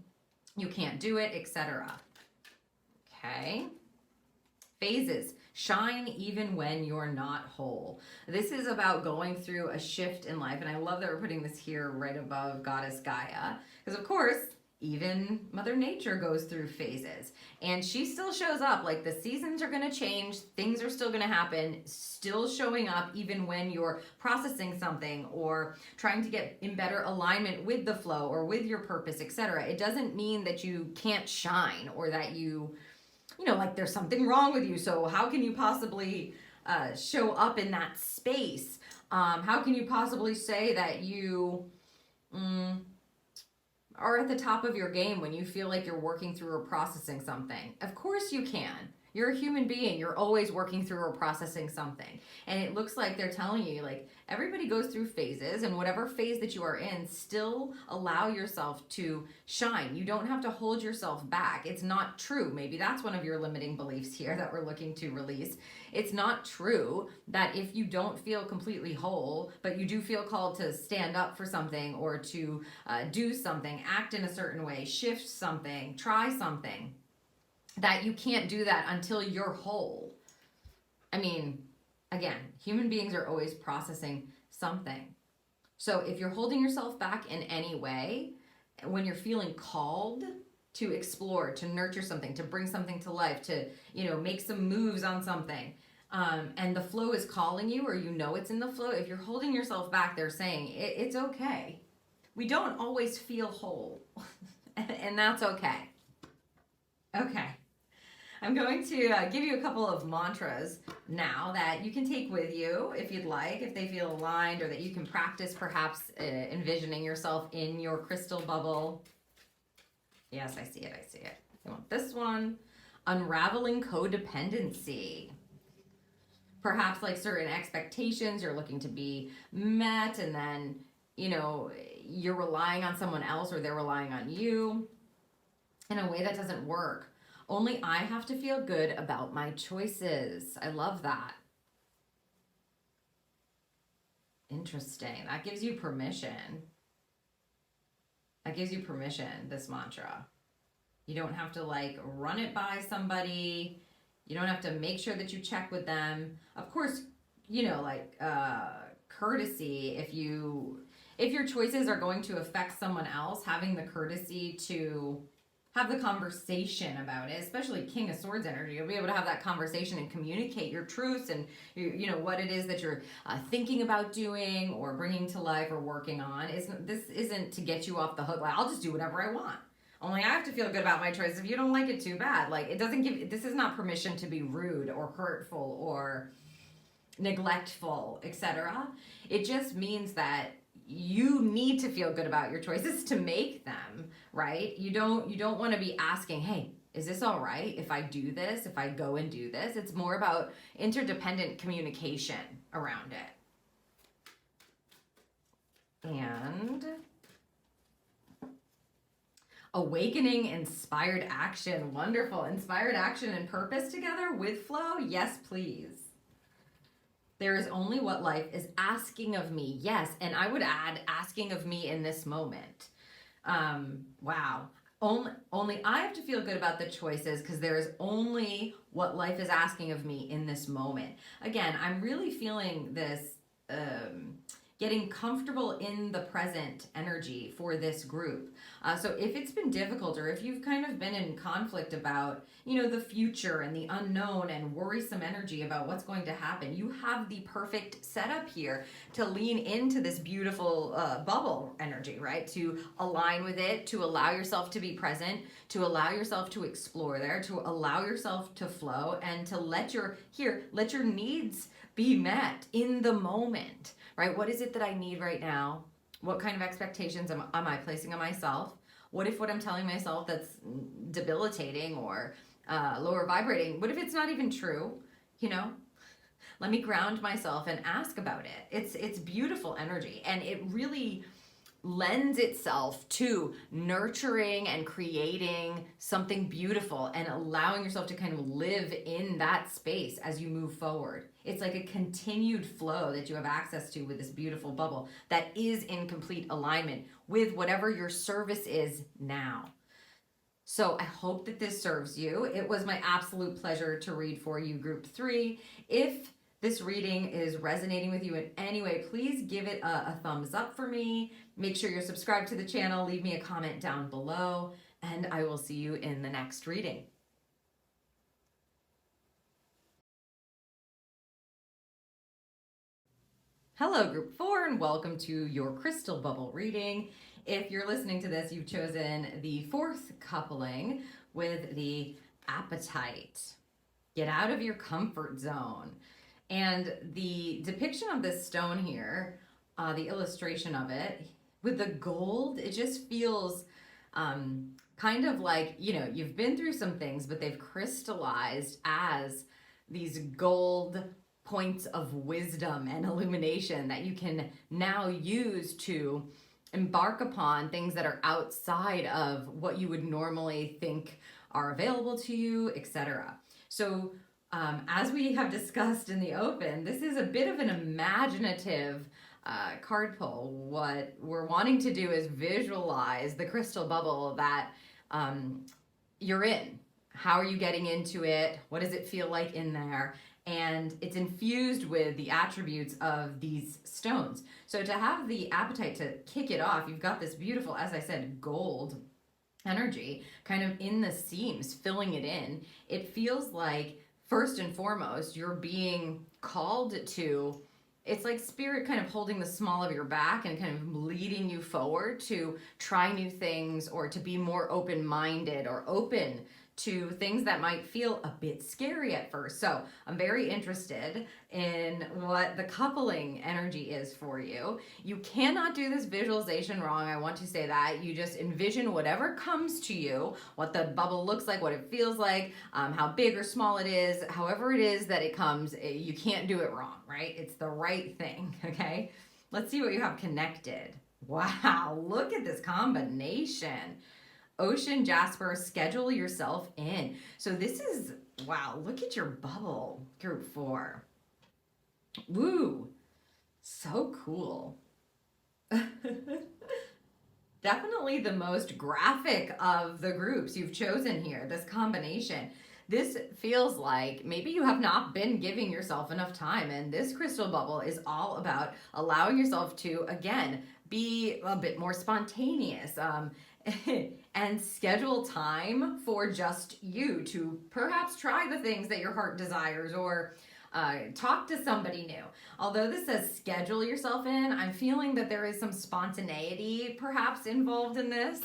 you can't do it, etc. Okay. Phases. Shine even when you're not whole. This is about going through a shift in life, and I love that we're putting this here right above Goddess Gaia, because of course, even Mother Nature goes through phases, and she still shows up. Like, the seasons are going to change, things are still going to happen, still showing up even when you're processing something or trying to get in better alignment with the flow or with your purpose, etc. It doesn't mean that you can't shine or that like there's something wrong with you. So how can you possibly show up in that space? How can you possibly say that you are at the top of your game when you feel like you're working through or processing something? Of course you can. You're a human being. You're always working through or processing something. And it looks like they're telling you, like, everybody goes through phases, and whatever phase that you are in, still allow yourself to shine. You don't have to hold yourself back. It's not true. Maybe that's one of your limiting beliefs here that we're looking to release. It's not true that if you don't feel completely whole, but you do feel called to stand up for something or to do something, act in a certain way, shift something, try something, that you can't do that until you're whole. I mean, again, human beings are always processing something. So if you're holding yourself back in any way, when you're feeling called to explore, to nurture something, to bring something to life, to, make some moves on something, and the flow is calling you, or it's in the flow, if you're holding yourself back, they're saying it's okay. We don't always feel whole, and that's okay. Okay. I'm going to give you a couple of mantras now that you can take with you if you'd like, if they feel aligned, or that you can practice perhaps envisioning yourself in your crystal bubble. Yes, I see it. I want this one. Unraveling codependency. Perhaps like certain expectations you're looking to be met, and then, you're relying on someone else or they're relying on you in a way that doesn't work. Only I have to feel good about my choices. I love that. Interesting. That gives you permission. This mantra. You don't have to run it by somebody. You don't have to make sure that you check with them. Of course, courtesy, if your choices are going to affect someone else, having the courtesy to have the conversation about it, especially King of Swords energy. You'll be able to have that conversation and communicate your truths and you know what it is that you're thinking about doing or bringing to life or working on. This isn't to get you off the hook. Like, I'll just do whatever I want. Only I have to feel good about my choice. If you don't like it, too bad. Like, it doesn't give. This is not permission to be rude or hurtful or neglectful, etc. It just means that you need to feel good about your choices to make them, right? You don't want to be asking, hey, is this all right if I do this, if I go and do this? It's more about interdependent communication around it. And awakening inspired action. Wonderful. Inspired action and purpose together with flow? Yes, please. There is only what life is asking of me. Yes, and I would add asking of me in this moment. Wow. Only I have to feel good about the choices because there is only what life is asking of me in this moment. Again, I'm really feeling this getting comfortable in the present energy for this group. So if it's been difficult or if you've kind of been in conflict about, you know, the future and the unknown and worrisome energy about what's going to happen, you have the perfect setup here to lean into this beautiful bubble energy, right? To align with it, to allow yourself to be present, to allow yourself to explore there, to allow yourself to flow, and to let your needs be met in the moment. Right? What is it that I need right now? What kind of expectations am I placing on myself? What if what I'm telling myself that's debilitating or lower vibrating, what if it's not even true? You know, let me ground myself and ask about it. It's beautiful energy, and it really lends itself to nurturing and creating something beautiful and allowing yourself to kind of live in that space as you move forward. It's like a continued flow that you have access to with this beautiful bubble that is in complete alignment with whatever your service is now. So I hope that this serves you. It was my absolute pleasure to read for you, Group 3. If this reading is resonating with you in any way, please give it a thumbs up for me. Make sure you're subscribed to the channel. Leave me a comment down below, and I will see you in the next reading. Hello, Group 4, and welcome to your crystal bubble reading. If you're listening to this, you've chosen the fourth coupling with the Apatite. Get out of your comfort zone. And the depiction of this stone here, the illustration of it, with the gold, it just feels kind of like, you know, you've been through some things, but they've crystallized as these gold points of wisdom and illumination that you can now use to embark upon things that are outside of what you would normally think are available to you, etc. So as we have discussed in the open, this is a bit of an imaginative card pull. What we're wanting to do is visualize the crystal bubble that you're in. How are you getting into it? What does it feel like in there? And it's infused with the attributes of these stones. So to have the Apatite to kick it off, you've got this beautiful, as I said, gold energy kind of in the seams, filling it in. It feels like, first and foremost, you're being called to, it's like spirit kind of holding the small of your back and kind of leading you forward to try new things or to be more open-minded or open to things that might feel a bit scary at first. So I'm very interested in what the coupling energy is for you. You cannot do this visualization wrong. I want to say that. You just envision whatever comes to you, what the bubble looks like, what it feels like, how big or small it is, however it is that it comes, you can't do it wrong, right? It's the right thing, okay? Let's see what you have connected. Wow, look at this combination. Ocean, Jasper, schedule yourself in. So this is, wow, look at your bubble, Group 4. Woo, so cool. Definitely the most graphic of the groups you've chosen here, this combination. This feels like maybe you have not been giving yourself enough time, and this crystal bubble is all about allowing yourself to, again, be a bit more spontaneous, and schedule time for just you to perhaps try the things that your heart desires, or talk to somebody new. Although this says schedule yourself in, I'm feeling that there is some spontaneity perhaps involved in this.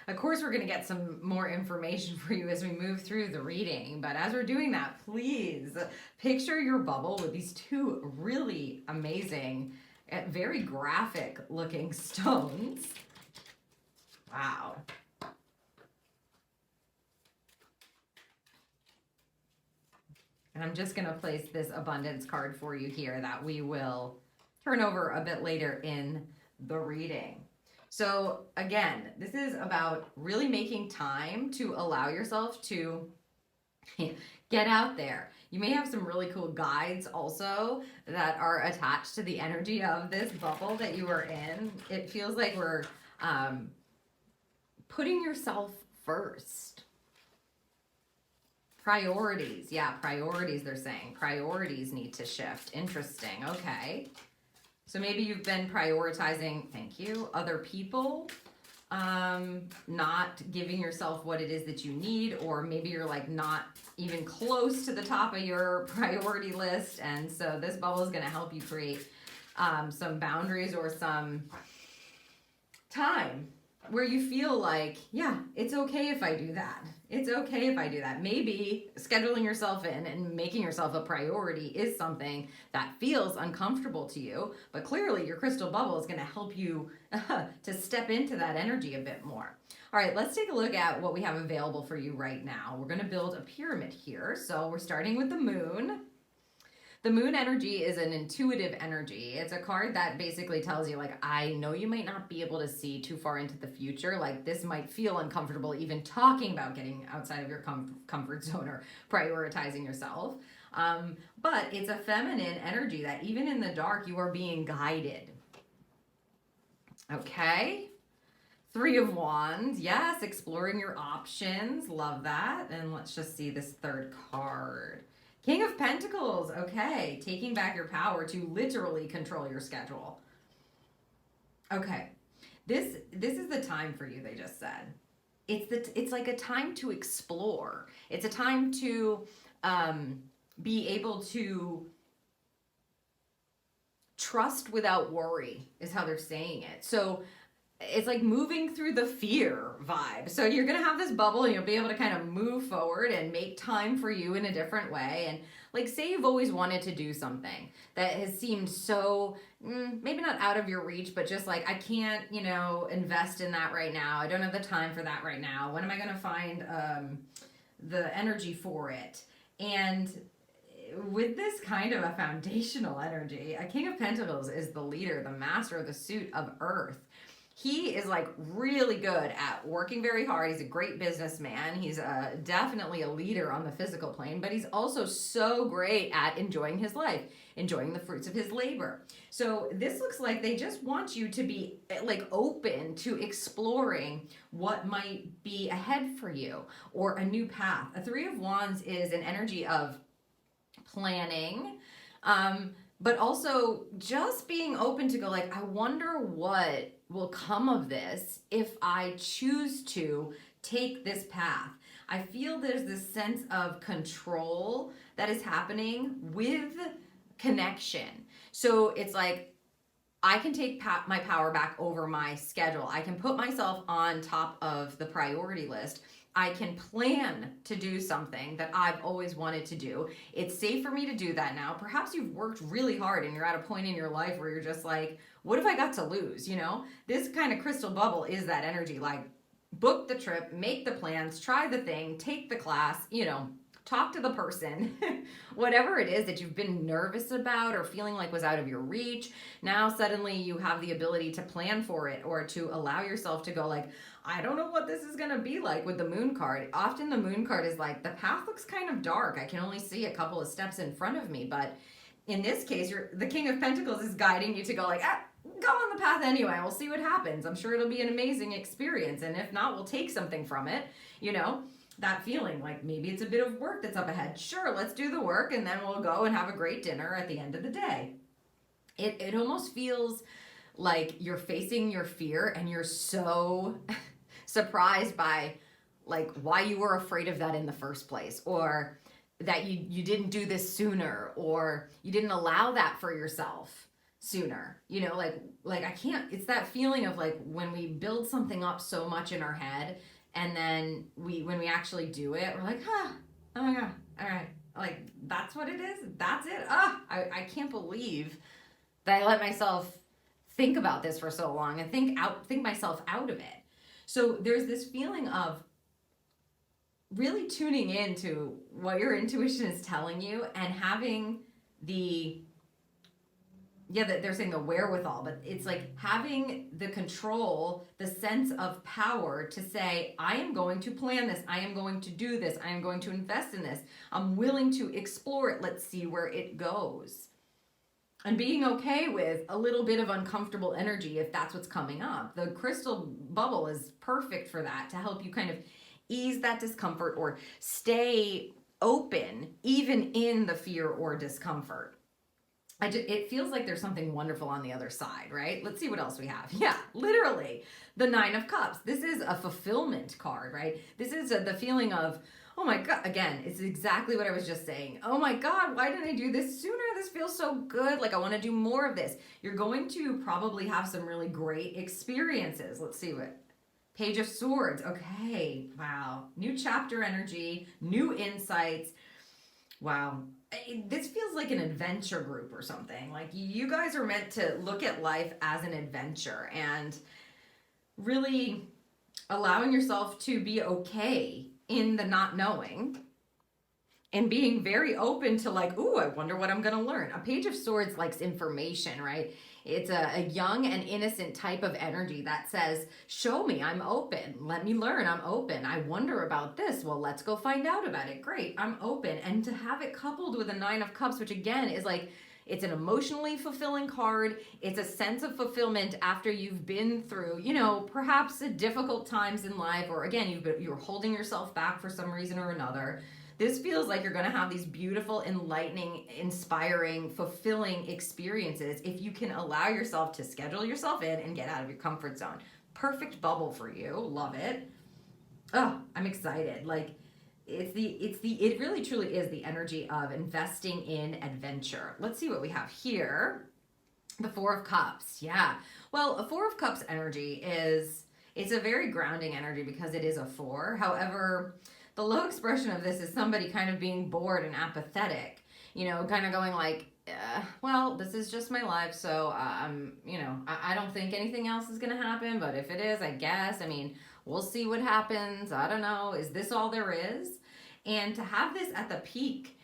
Of course, we're going to get some more information for you as we move through the reading, but as we're doing that, please picture your bubble with these two really amazing, very graphic looking stones. Wow. And I'm just going to place this abundance card for you here that we will turn over a bit later in the reading. So again, this is about really making time to allow yourself to get out there. You may have some really cool guides also that are attached to the energy of this bubble that you are in. It feels like we're putting yourself first. Priorities. Yeah, priorities, they're saying. Priorities need to shift. Interesting. Okay. So maybe you've been prioritizing, thank you, other people, not giving yourself what it is that you need, or maybe you're like not even close to the top of your priority list. And so this bubble is going to help you create some boundaries or some time where you feel like, yeah, it's okay if I do that. It's okay if I do that. Maybe scheduling yourself in and making yourself a priority is something that feels uncomfortable to you, but clearly your crystal bubble is going to help you to step into that energy a bit more. All right, let's take a look at what we have available for you right now. We're going to build a pyramid here. So we're starting with the moon. The moon energy is an intuitive energy. It's a card that basically tells you, like, I know you might not be able to see too far into the future. Like, this might feel uncomfortable even talking about getting outside of your comfort zone or prioritizing yourself. But it's a feminine energy that even in the dark, you are being guided. Okay. 3 of Wands. Yes, exploring your options. Love that. And let's just see this third card. King of Pentacles, okay, taking back your power to literally control your schedule. Okay, this is the time for you, they just said. It's like a time to explore. It's a time to be able to trust without worry, is how they're saying it. So it's like moving through the fear vibe. So you're going to have this bubble and you'll be able to kind of move forward and make time for you in a different way. And like, say you've always wanted to do something that has seemed so, maybe not out of your reach, but just like, I can't, invest in that right now. I don't have the time for that right now. When am I going to find the energy for it? And with this kind of a foundational energy, a King of Pentacles is the leader, the master of the suit of earth. He is like really good at working very hard. He's a great businessman. He's definitely a leader on the physical plane, but he's also so great at enjoying his life, enjoying the fruits of his labor. So this looks like they just want you to be like open to exploring what might be ahead for you or a new path. A 3 of Wands is an energy of planning, but also just being open to go like, I wonder what will come of this if I choose to take this path. I feel there's this sense of control that is happening with connection. So it's like, I can take my power back over my schedule. I can put myself on top of the priority list. I can plan to do something that I've always wanted to do. It's safe for me to do that now. Perhaps you've worked really hard and you're at a point in your life where you're just like, what if I got to lose? This kind of crystal bubble is that energy. Like, book the trip, make the plans, try the thing, take the class, talk to the person, whatever it is that you've been nervous about or feeling like was out of your reach. Now suddenly you have the ability to plan for it or to allow yourself to go like, I don't know what this is going to be like with the moon card. Often the moon card is like, the path looks kind of dark. I can only see a couple of steps in front of me. But in this case, the King of Pentacles is guiding you to go like, go on the path anyway. We'll see what happens. I'm sure it'll be an amazing experience. And if not, we'll take something from it, that feeling like maybe it's a bit of work that's up ahead. Sure, let's do the work and then we'll go and have a great dinner at the end of the day. It almost feels like you're facing your fear and you're so surprised by like why you were afraid of that in the first place, or that you didn't do this sooner, or you didn't allow that for yourself sooner. You know, like I can't, it's that feeling of like when we build something up so much in our head and then when we actually do it, we're like, oh my God, all right. Like, that's what it is. That's it. I can't believe that I let myself think about this for so long and think myself out of it. So there's this feeling of really tuning into what your intuition is telling you and having they're saying the wherewithal, but it's like having the control, the sense of power to say, I am going to plan this. I am going to do this. I am going to invest in this. I'm willing to explore it. Let's see where it goes. And being okay with a little bit of uncomfortable energy if that's what's coming up. The crystal bubble is perfect for that, to help you kind of ease that discomfort or stay open even in the fear or discomfort. It feels like there's something wonderful on the other side, right? Let's see what else we have. Yeah, literally, the Nine of Cups. This is a fulfillment card, right? This is the feeling of, oh my God, again, it's exactly what I was just saying. Oh my God, why didn't I do this sooner? This feels so good. Like, I want to do more of this. You're going to probably have some really great experiences. Let's see what. Page of Swords. Okay, wow. New chapter energy, new insights. Wow. This feels like an adventure group or something. Like, you guys are meant to look at life as an adventure and really allowing yourself to be okay in the not knowing and being very open to like, ooh, I wonder what I'm going to learn. A Page of Swords likes information, right? It's a young and innocent type of energy that says, show me, I'm open. Let me learn, I'm open. I wonder about this. Well, let's go find out about it. Great, I'm open. And to have it coupled with a Nine of Cups, which again is like, it's an emotionally fulfilling card. It's a sense of fulfillment after you've been through, you know, perhaps difficult times in life, or again, you're holding yourself back for some reason or another. This feels like you're going to have these beautiful, enlightening, inspiring, fulfilling experiences if you can allow yourself to schedule yourself in and get out of your comfort zone. Perfect bubble for you. Love it. Oh, I'm excited. Like, it really truly is the energy of investing in adventure. Let's see what we have here. The Four of Cups. Yeah. Well, a Four of Cups energy it's a very grounding energy because it is a four. However, the low expression of this is somebody kind of being bored and apathetic, you know, kind of going like, well, this is just my life. So, you know, I don't think anything else is going to happen, but if it is, I guess, I mean, we'll see what happens. I don't know. Is this all there is? And to have this at the peak,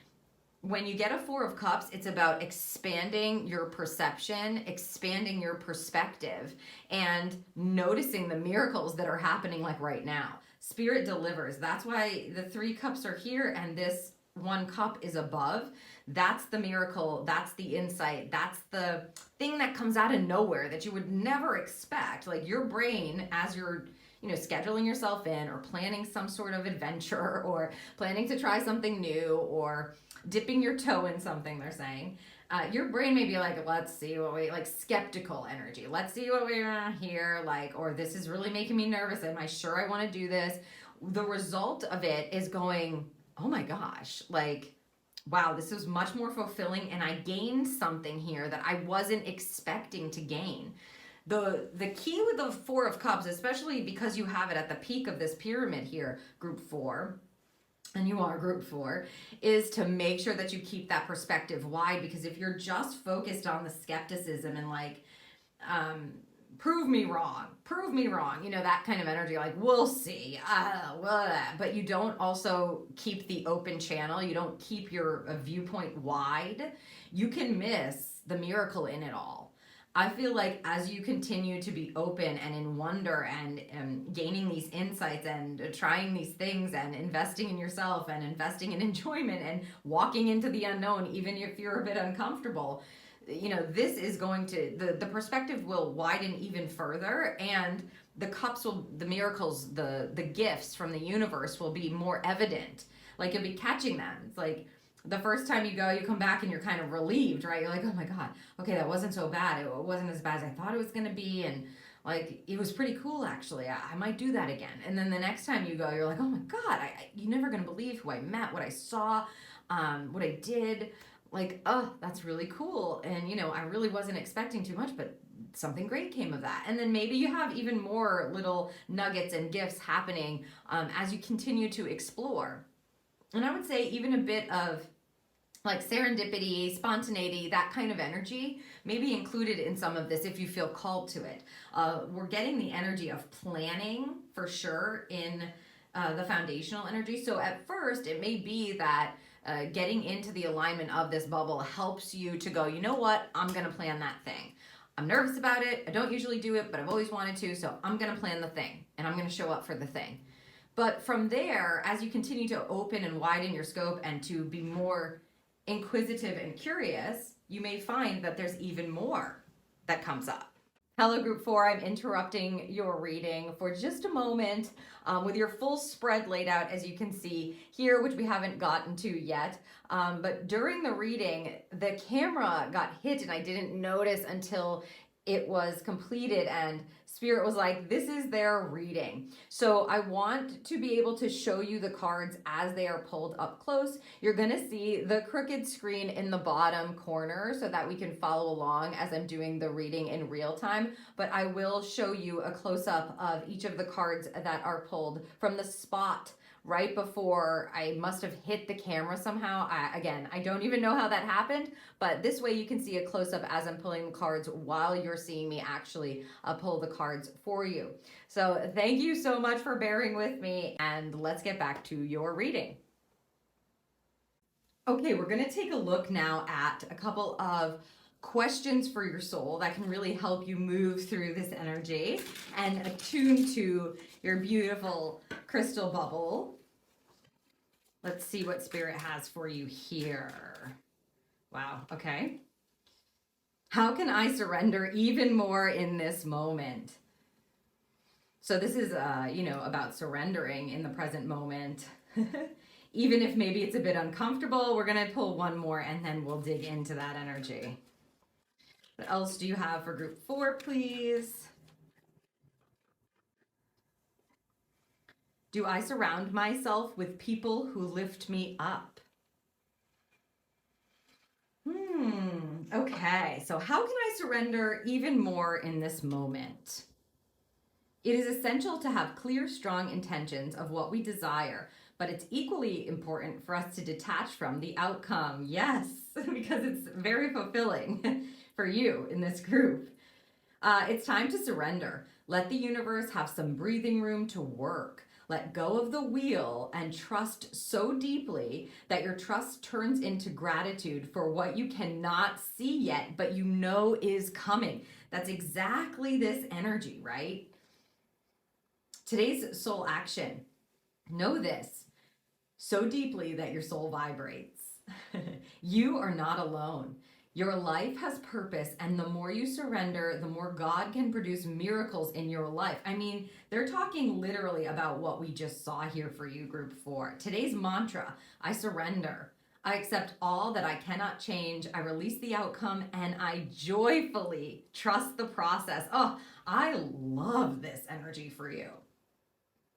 when you get a Four of Cups, it's about expanding your perception, expanding your perspective, and noticing the miracles that are happening like right now. Spirit delivers. That's why the Three Cups are here and this one cup is above. That's the miracle. That's the insight. That's the thing that comes out of nowhere that you would never expect. Like, your brain, as you're, you know, scheduling yourself in or planning some sort of adventure or planning to try something new or dipping your toe in something, they're saying, your brain may be like, let's see what we, like, skeptical energy. Let's see what we're here, like, or this is really making me nervous. Am I sure I want to do this? The result of it is going, oh my gosh, like, wow, this is much more fulfilling and I gained something here that I wasn't expecting to gain. The key with the Four of Cups, especially because you have it at the peak of this pyramid here, group 4, and you are group 4, is to make sure that you keep that perspective wide, because if you're just focused on the skepticism and like, prove me wrong, you know, that kind of energy, like, we'll see, but you don't also keep the open channel, you don't keep your viewpoint wide, you can miss the miracle in it all. I feel like as you continue to be open and in wonder and gaining these insights and trying these things and investing in yourself and investing in enjoyment and walking into the unknown, even if you're a bit uncomfortable, you know, this is going to, the perspective will widen even further, and the cups will, the miracles, the gifts from the universe will be more evident. Like you'll be catching them. It's like the first time you go, you come back and you're kind of relieved, right? You're like, oh my God, okay, that wasn't so bad. It wasn't as bad as I thought it was going to be. And like, it was pretty cool, actually. I might do that again. And then the next time you go, you're like, oh my God, you're never going to believe who I met, what I saw, what I did. Like, oh, that's really cool. And, you know, I really wasn't expecting too much, but something great came of that. And then maybe you have even more little nuggets and gifts happening as you continue to explore. And I would say even a bit of like serendipity, spontaneity, that kind of energy may be included in some of this if you feel called to it. We're getting the energy of planning for sure in the foundational energy. So at first, it may be that getting into the alignment of this bubble helps you to go, you know what, I'm going to plan that thing. I'm nervous about it. I don't usually do it, but I've always wanted to. So I'm going to plan the thing and I'm going to show up for the thing. But from there, as you continue to open and widen your scope and to be more inquisitive and curious, you may find that there's even more that comes up. Hello, Group 4. I'm interrupting your reading for just a moment with your full spread laid out, as you can see here, which we haven't gotten to yet. But during the reading, the camera got hit and I didn't notice until it was completed, and Spirit was like, this is their reading. So I want to be able to show you the cards as they are pulled up close. You're gonna see the crooked screen in the bottom corner so that we can follow along as I'm doing the reading in real time, but I will show you a close-up of each of the cards that are pulled from the spot right before I must have hit the camera somehow. Again, I don't even know how that happened, but this way you can see a close-up as I'm pulling the cards while you're seeing me actually pull the cards for you. So thank you so much for bearing with me, and let's get back to your reading. Okay, we're gonna take a look now at a couple of questions for your soul that can really help you move through this energy and attune to your beautiful crystal bubble. Let's see what Spirit has for you here. Wow, okay. How can I surrender even more in this moment? So this is, you know, about surrendering in the present moment. Even if maybe it's a bit uncomfortable, we're gonna pull one more and then we'll dig into that energy. What else do you have for Group 4, please? Do I surround myself with people who lift me up? Okay, so how can I surrender even more in this moment? It is essential to have clear, strong intentions of what we desire, but it's equally important for us to detach from the outcome. Yes, because it's very fulfilling for you in this group. It's time to surrender. Let the universe have some breathing room to work. Let go of the wheel and trust so deeply that your trust turns into gratitude for what you cannot see yet, but you know is coming. That's exactly this energy, right? Today's soul action. Know this so deeply that your soul vibrates. You are not alone. Your life has purpose, and the more you surrender, the more God can produce miracles in your life. I mean, they're talking literally about what we just saw here for you, Group 4. Today's mantra, I surrender. I accept all that I cannot change. I release the outcome, and I joyfully trust the process. Oh, I love this energy for you.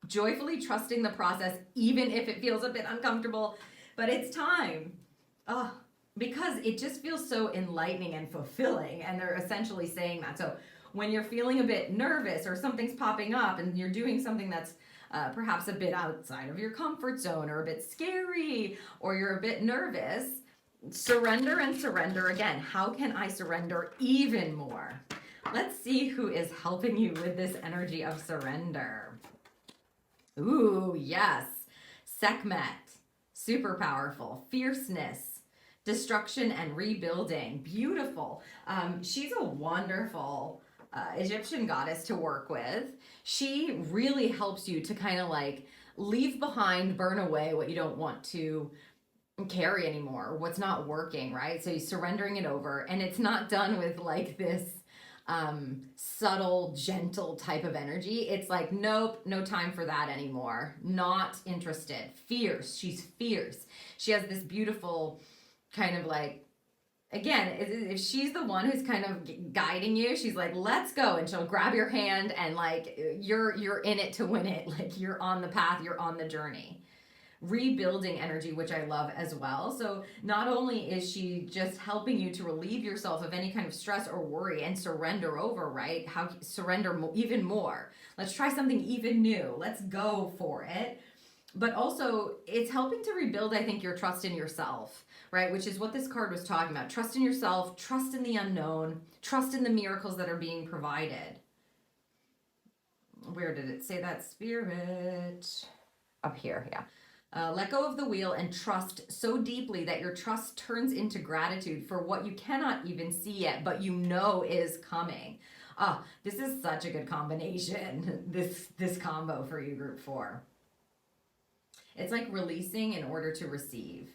Joyfully trusting the process, even if it feels a bit uncomfortable, but it's time. Oh, because it just feels so enlightening and fulfilling, and they're essentially saying that. So when you're feeling a bit nervous or something's popping up and you're doing something that's perhaps a bit outside of your comfort zone or a bit scary, or you're a bit nervous, surrender and surrender again. How can I surrender even more? Let's see who is helping you with this energy of surrender. Ooh, yes. Sekhmet, super powerful. Fierceness, destruction and rebuilding. Beautiful. She's a wonderful Egyptian goddess to work with. She really helps you to kind of like leave behind, burn away what you don't want to carry anymore, what's not working, right? So you're surrendering it over, and it's not done with like this subtle, gentle type of energy. It's like, nope, no time for that anymore. Not interested. Fierce. She's fierce. She has this beautiful kind of like, again, if she's the one who's kind of guiding you, she's like, let's go, and she'll grab your hand, and like you're in it to win it. Like you're on the path, you're on the journey. Rebuilding energy, which I love as well. So not only is she just helping you to relieve yourself of any kind of stress or worry and surrender over, right? How surrender even more. Let's try something even new. Let's go for it. But also it's helping to rebuild, I think, your trust in yourself, right? Which is what this card was talking about. Trust in yourself, trust in the unknown, trust in the miracles that are being provided. Where did it say that, Spirit? Up here, yeah. Let go of the wheel and trust so deeply that your trust turns into gratitude for what you cannot even see yet, but you know is coming. This is such a good combination, this combo for you, Group 4. It's like releasing in order to receive.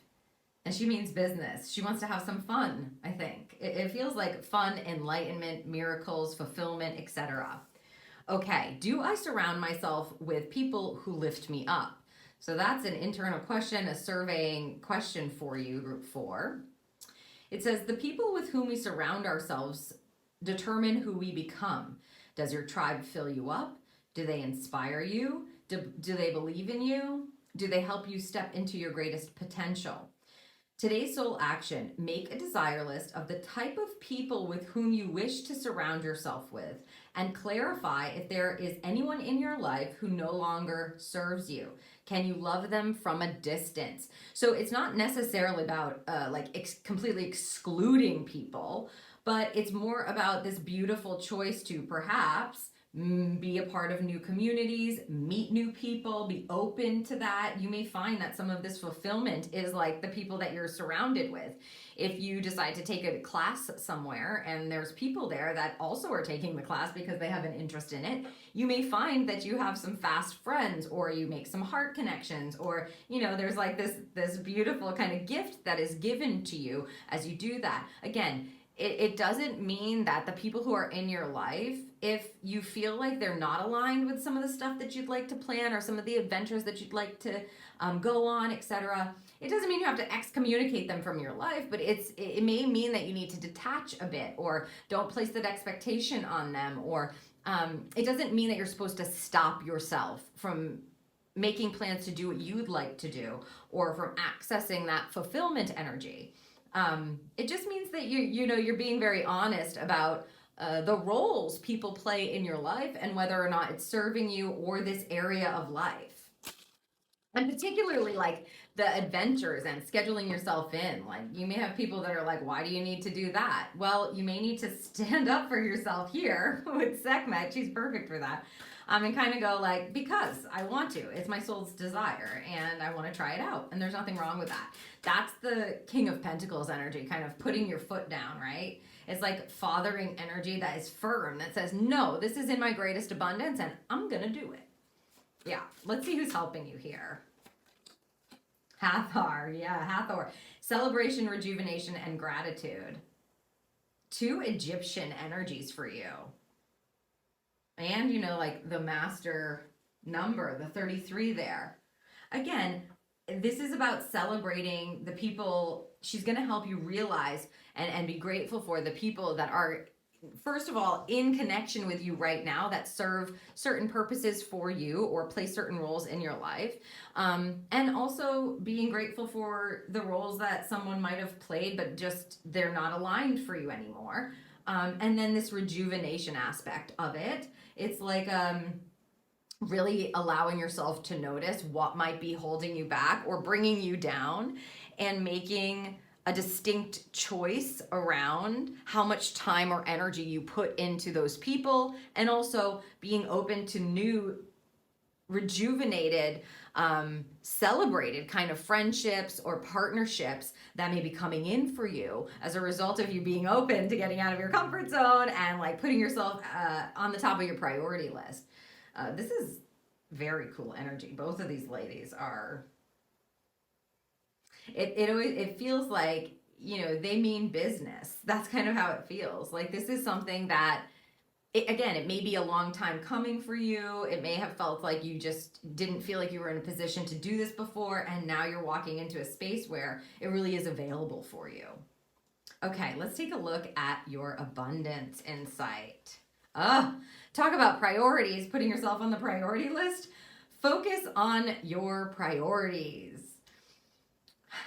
And she means business. She wants to have some fun, I think. It feels like fun, enlightenment, miracles, fulfillment, etc. Okay, do I surround myself with people who lift me up? So that's an internal question, a surveying question for you, Group 4. It says, the people with whom we surround ourselves determine who we become. Does your tribe fill you up? Do they inspire you? Do they believe in you? Do they help you step into your greatest potential? Today's soul action, make a desire list of the type of people with whom you wish to surround yourself with, and clarify if there is anyone in your life who no longer serves you. Can you love them from a distance? So it's not necessarily about completely excluding people, but it's more about this beautiful choice to perhaps be a part of new communities, meet new people, be open to that. You may find that some of this fulfillment is like the people that you're surrounded with. If you decide to take a class somewhere and there's people there that also are taking the class because they have an interest in it, you may find that you have some fast friends, or you make some heart connections, or there's like this beautiful kind of gift that is given to you as you do that. Again, it doesn't mean that the people who are in your life, if you feel like they're not aligned with some of the stuff that you'd like to plan or some of the adventures that you'd like to go on, etc., it doesn't mean you have to excommunicate them from your life, but it may mean that you need to detach a bit, or don't place that expectation on them, or it doesn't mean that you're supposed to stop yourself from making plans to do what you'd like to do, or from accessing that fulfillment energy. It just means that you're being very honest about the roles people play in your life and whether or not it's serving you or this area of life. And particularly like the adventures and scheduling yourself in. Like you may have people that are like, why do you need to do that? Well, you may need to stand up for yourself here with Sekhmet. She's perfect for that. And kind of go like, because I want to. It's my soul's desire and I want to try it out. And there's nothing wrong with that. That's the King of Pentacles energy, kind of putting your foot down, right? It's like fathering energy that is firm, that says, no, this is in my greatest abundance and I'm going to do it. Yeah, let's see who's helping you here. Hathor, yeah, Hathor. Celebration, rejuvenation, and gratitude. 2 Egyptian energies for you. And, like the master number, the 33 there. Again, this is about celebrating the people. She's going to help you realize and be grateful for the people that are, first of all, in connection with you right now, that serve certain purposes for you or play certain roles in your life. And also being grateful for the roles that someone might have played, but just they're not aligned for you anymore. And then this rejuvenation aspect of it. It's like really allowing yourself to notice what might be holding you back or bringing you down, and making a distinct choice around how much time or energy you put into those people, and also being open to new, rejuvenated, celebrated kind of friendships or partnerships that may be coming in for you as a result of you being open to getting out of your comfort zone and like putting yourself on the top of your priority list. This is very cool energy. Both of these ladies are, It feels like, you know, they mean business. That's kind of how it feels. Like this is something that again, it may be a long time coming for you. It may have felt like you just didn't feel like you were in a position to do this before, and now you're walking into a space where it really is available for you. Okay, let's take a look at your abundance insight. Talk about priorities, putting yourself on the priority list. Focus on your priorities.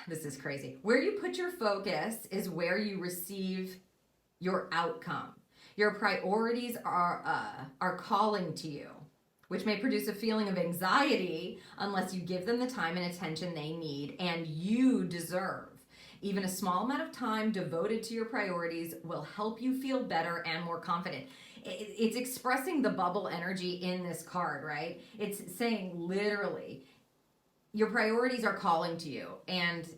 This is crazy. Where you put your focus is where you receive your outcome. Your priorities are calling to you, which may produce a feeling of anxiety unless you give them the time and attention they need and you deserve. Even a small amount of time devoted to your priorities will help you feel better and more confident. It's expressing the bubble energy in this card, right? It's saying literally, your priorities are calling to you, and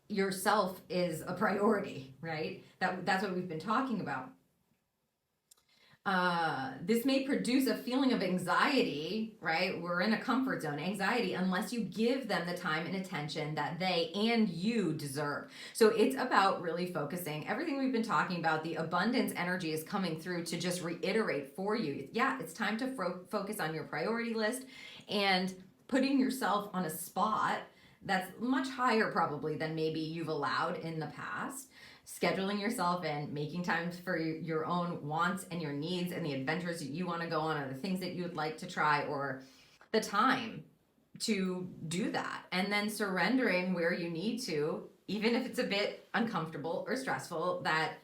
yourself is a priority, right? That's what we've been talking about. This may produce a feeling of anxiety, right? We're in a comfort zone, anxiety, unless you give them the time and attention that they and you deserve. So it's about really focusing. Everything we've been talking about, the abundance energy is coming through to just reiterate for you. Yeah, it's time to focus on your priority list and putting yourself on a spot that's much higher probably than maybe you've allowed in the past. Scheduling yourself in, making time for your own wants and your needs and the adventures that you want to go on, or the things that you would like to try, or the time to do that. And then surrendering where you need to, even if it's a bit uncomfortable or stressful, that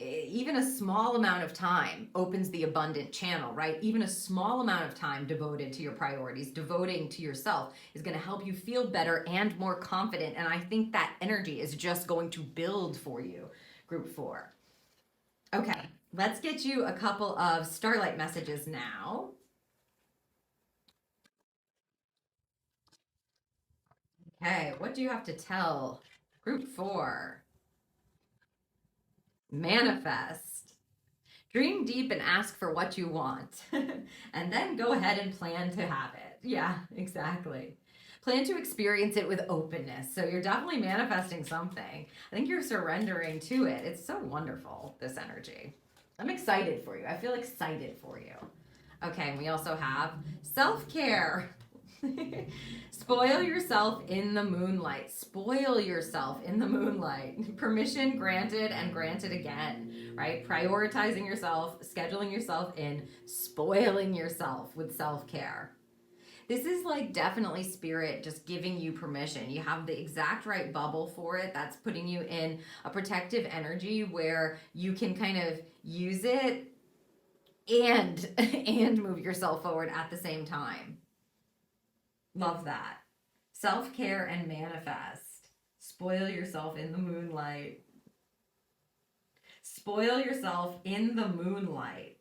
even a small amount of time opens the abundant channel, right? Even a small amount of time devoted to your priorities, devoting to yourself, is going to help you feel better and more confident. And I think that energy is just going to build for you, Group 4. Okay, let's get you a couple of starlight messages now. Okay, what do you have to tell Group 4? Manifest. Dream deep and ask for what you want. And then go ahead and plan to have it. Yeah, exactly. Plan to experience it with openness. So you're definitely manifesting something. I think you're surrendering to it. It's so wonderful, this energy. I'm excited for you. I feel excited for you. Okay, and we also have self-care. Spoil yourself in the moonlight. Spoil yourself in the moonlight. Permission granted and granted again, right? Prioritizing yourself, scheduling yourself in, spoiling yourself with self-care. This is like definitely spirit just giving you permission. You have the exact right bubble for it. That's putting you in a protective energy where you can kind of use it and move yourself forward at the same time. Love that. Self-care and manifest. Spoil yourself in the moonlight. Spoil yourself in the moonlight.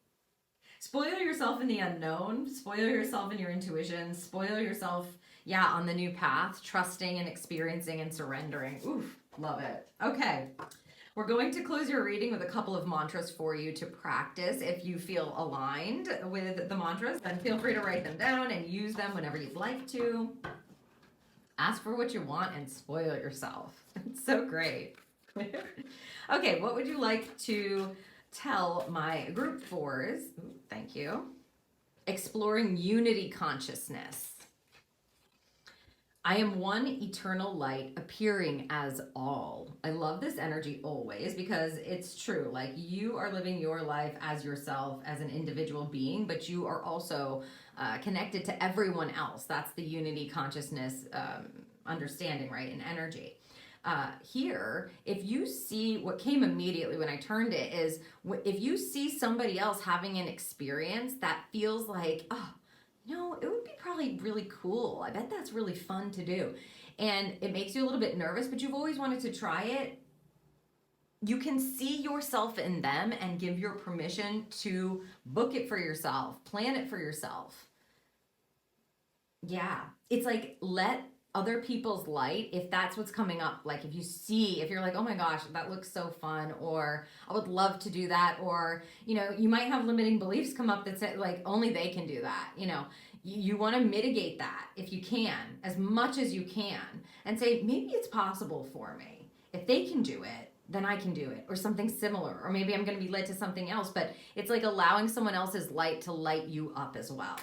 Spoil yourself in the unknown. Spoil yourself in your intuition. Spoil yourself, yeah, on the new path, trusting and experiencing and surrendering. Oof, love it. Okay. We're going to close your reading with a couple of mantras for you to practice. If you feel aligned with the mantras, then feel free to write them down and use them whenever you'd like to. Ask for what you want and spoil yourself. It's so great. Okay, what would you like to tell my Group 4s? Ooh, thank you. Exploring unity consciousness. I am one eternal light appearing as all. I love this energy always because it's true. Like you are living your life as yourself, as an individual being, but you are also connected to everyone else. That's the unity consciousness understanding, right? And energy. Here, if you see what came immediately when I turned it is if you see somebody else having an experience that feels like, oh, no, it would be probably really cool. I bet that's really fun to do. And it makes you a little bit nervous, but you've always wanted to try it. You can see yourself in them and give your permission to book it for yourself, plan it for yourself. Yeah, it's like let other people's light, if that's what's coming up, like if you're like, oh my gosh, that looks so fun, or I would love to do that, or, you might have limiting beliefs come up that say like only they can do that, you want to mitigate that if you can, as much as you can, and say, maybe it's possible for me. If they can do it, then I can do it, or something similar, or maybe I'm going to be led to something else. But it's like allowing someone else's light to light you up as well.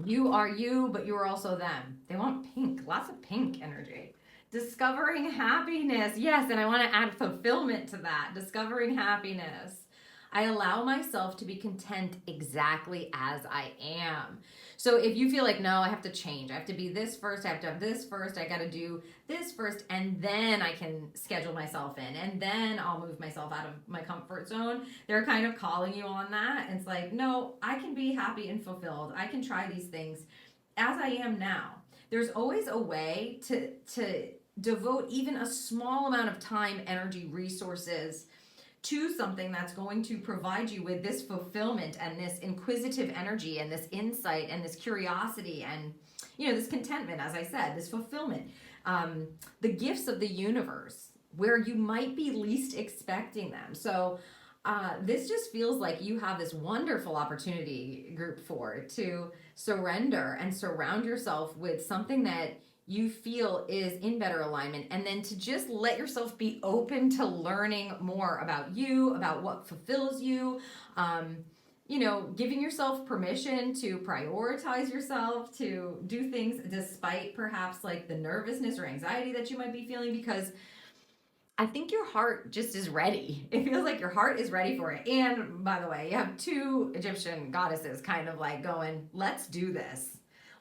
You are you, but you are also them. They want pink, lots of pink energy. Discovering happiness. Yes, and I want to add fulfillment to that. Discovering happiness. I allow myself to be content exactly as I am. So if you feel like, no, I have to change, I have to be this first, I have to have this first, I got to do this first, and then I can schedule myself in, and then I'll move myself out of my comfort zone. They're kind of calling you on that. And it's like, no, I can be happy and fulfilled. I can try these things as I am now. There's always a way to devote even a small amount of time, energy, resources to something that's going to provide you with this fulfillment and this inquisitive energy and this insight and this curiosity and, this contentment, as I said, this fulfillment, the gifts of the universe where you might be least expecting them. So this just feels like you have this wonderful opportunity, Group 4, to surrender and surround yourself with something that you feel is in better alignment, and then to just let yourself be open to learning more about you, about what fulfills you, giving yourself permission to prioritize yourself, to do things despite perhaps like the nervousness or anxiety that you might be feeling, because I think your heart just is ready. It feels like your heart is ready for it. And by the way, you have 2 Egyptian goddesses kind of like going, let's do this.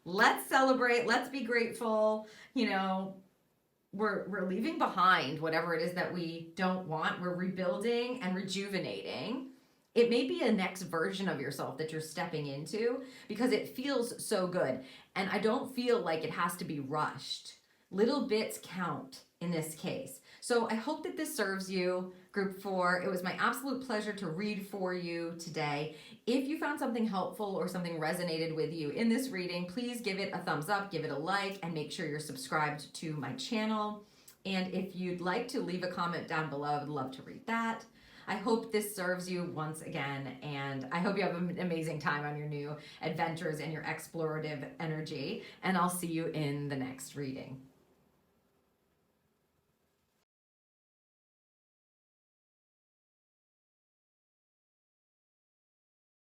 Let's celebrate. Let's be grateful. We're leaving behind whatever it is that we don't want. We're rebuilding and rejuvenating. It may be a next version of yourself that you're stepping into because it feels so good. And I don't feel like it has to be rushed. Little bits count in this case. So I hope that this serves you, Group 4. It was my absolute pleasure to read for you today. If you found something helpful or something resonated with you in this reading, please give it a thumbs up, give it a like, and make sure you're subscribed to my channel. And if you'd like to leave a comment down below, I would love to read that. I hope this serves you once again, and I hope you have an amazing time on your new adventures and your explorative energy, and I'll see you in the next reading.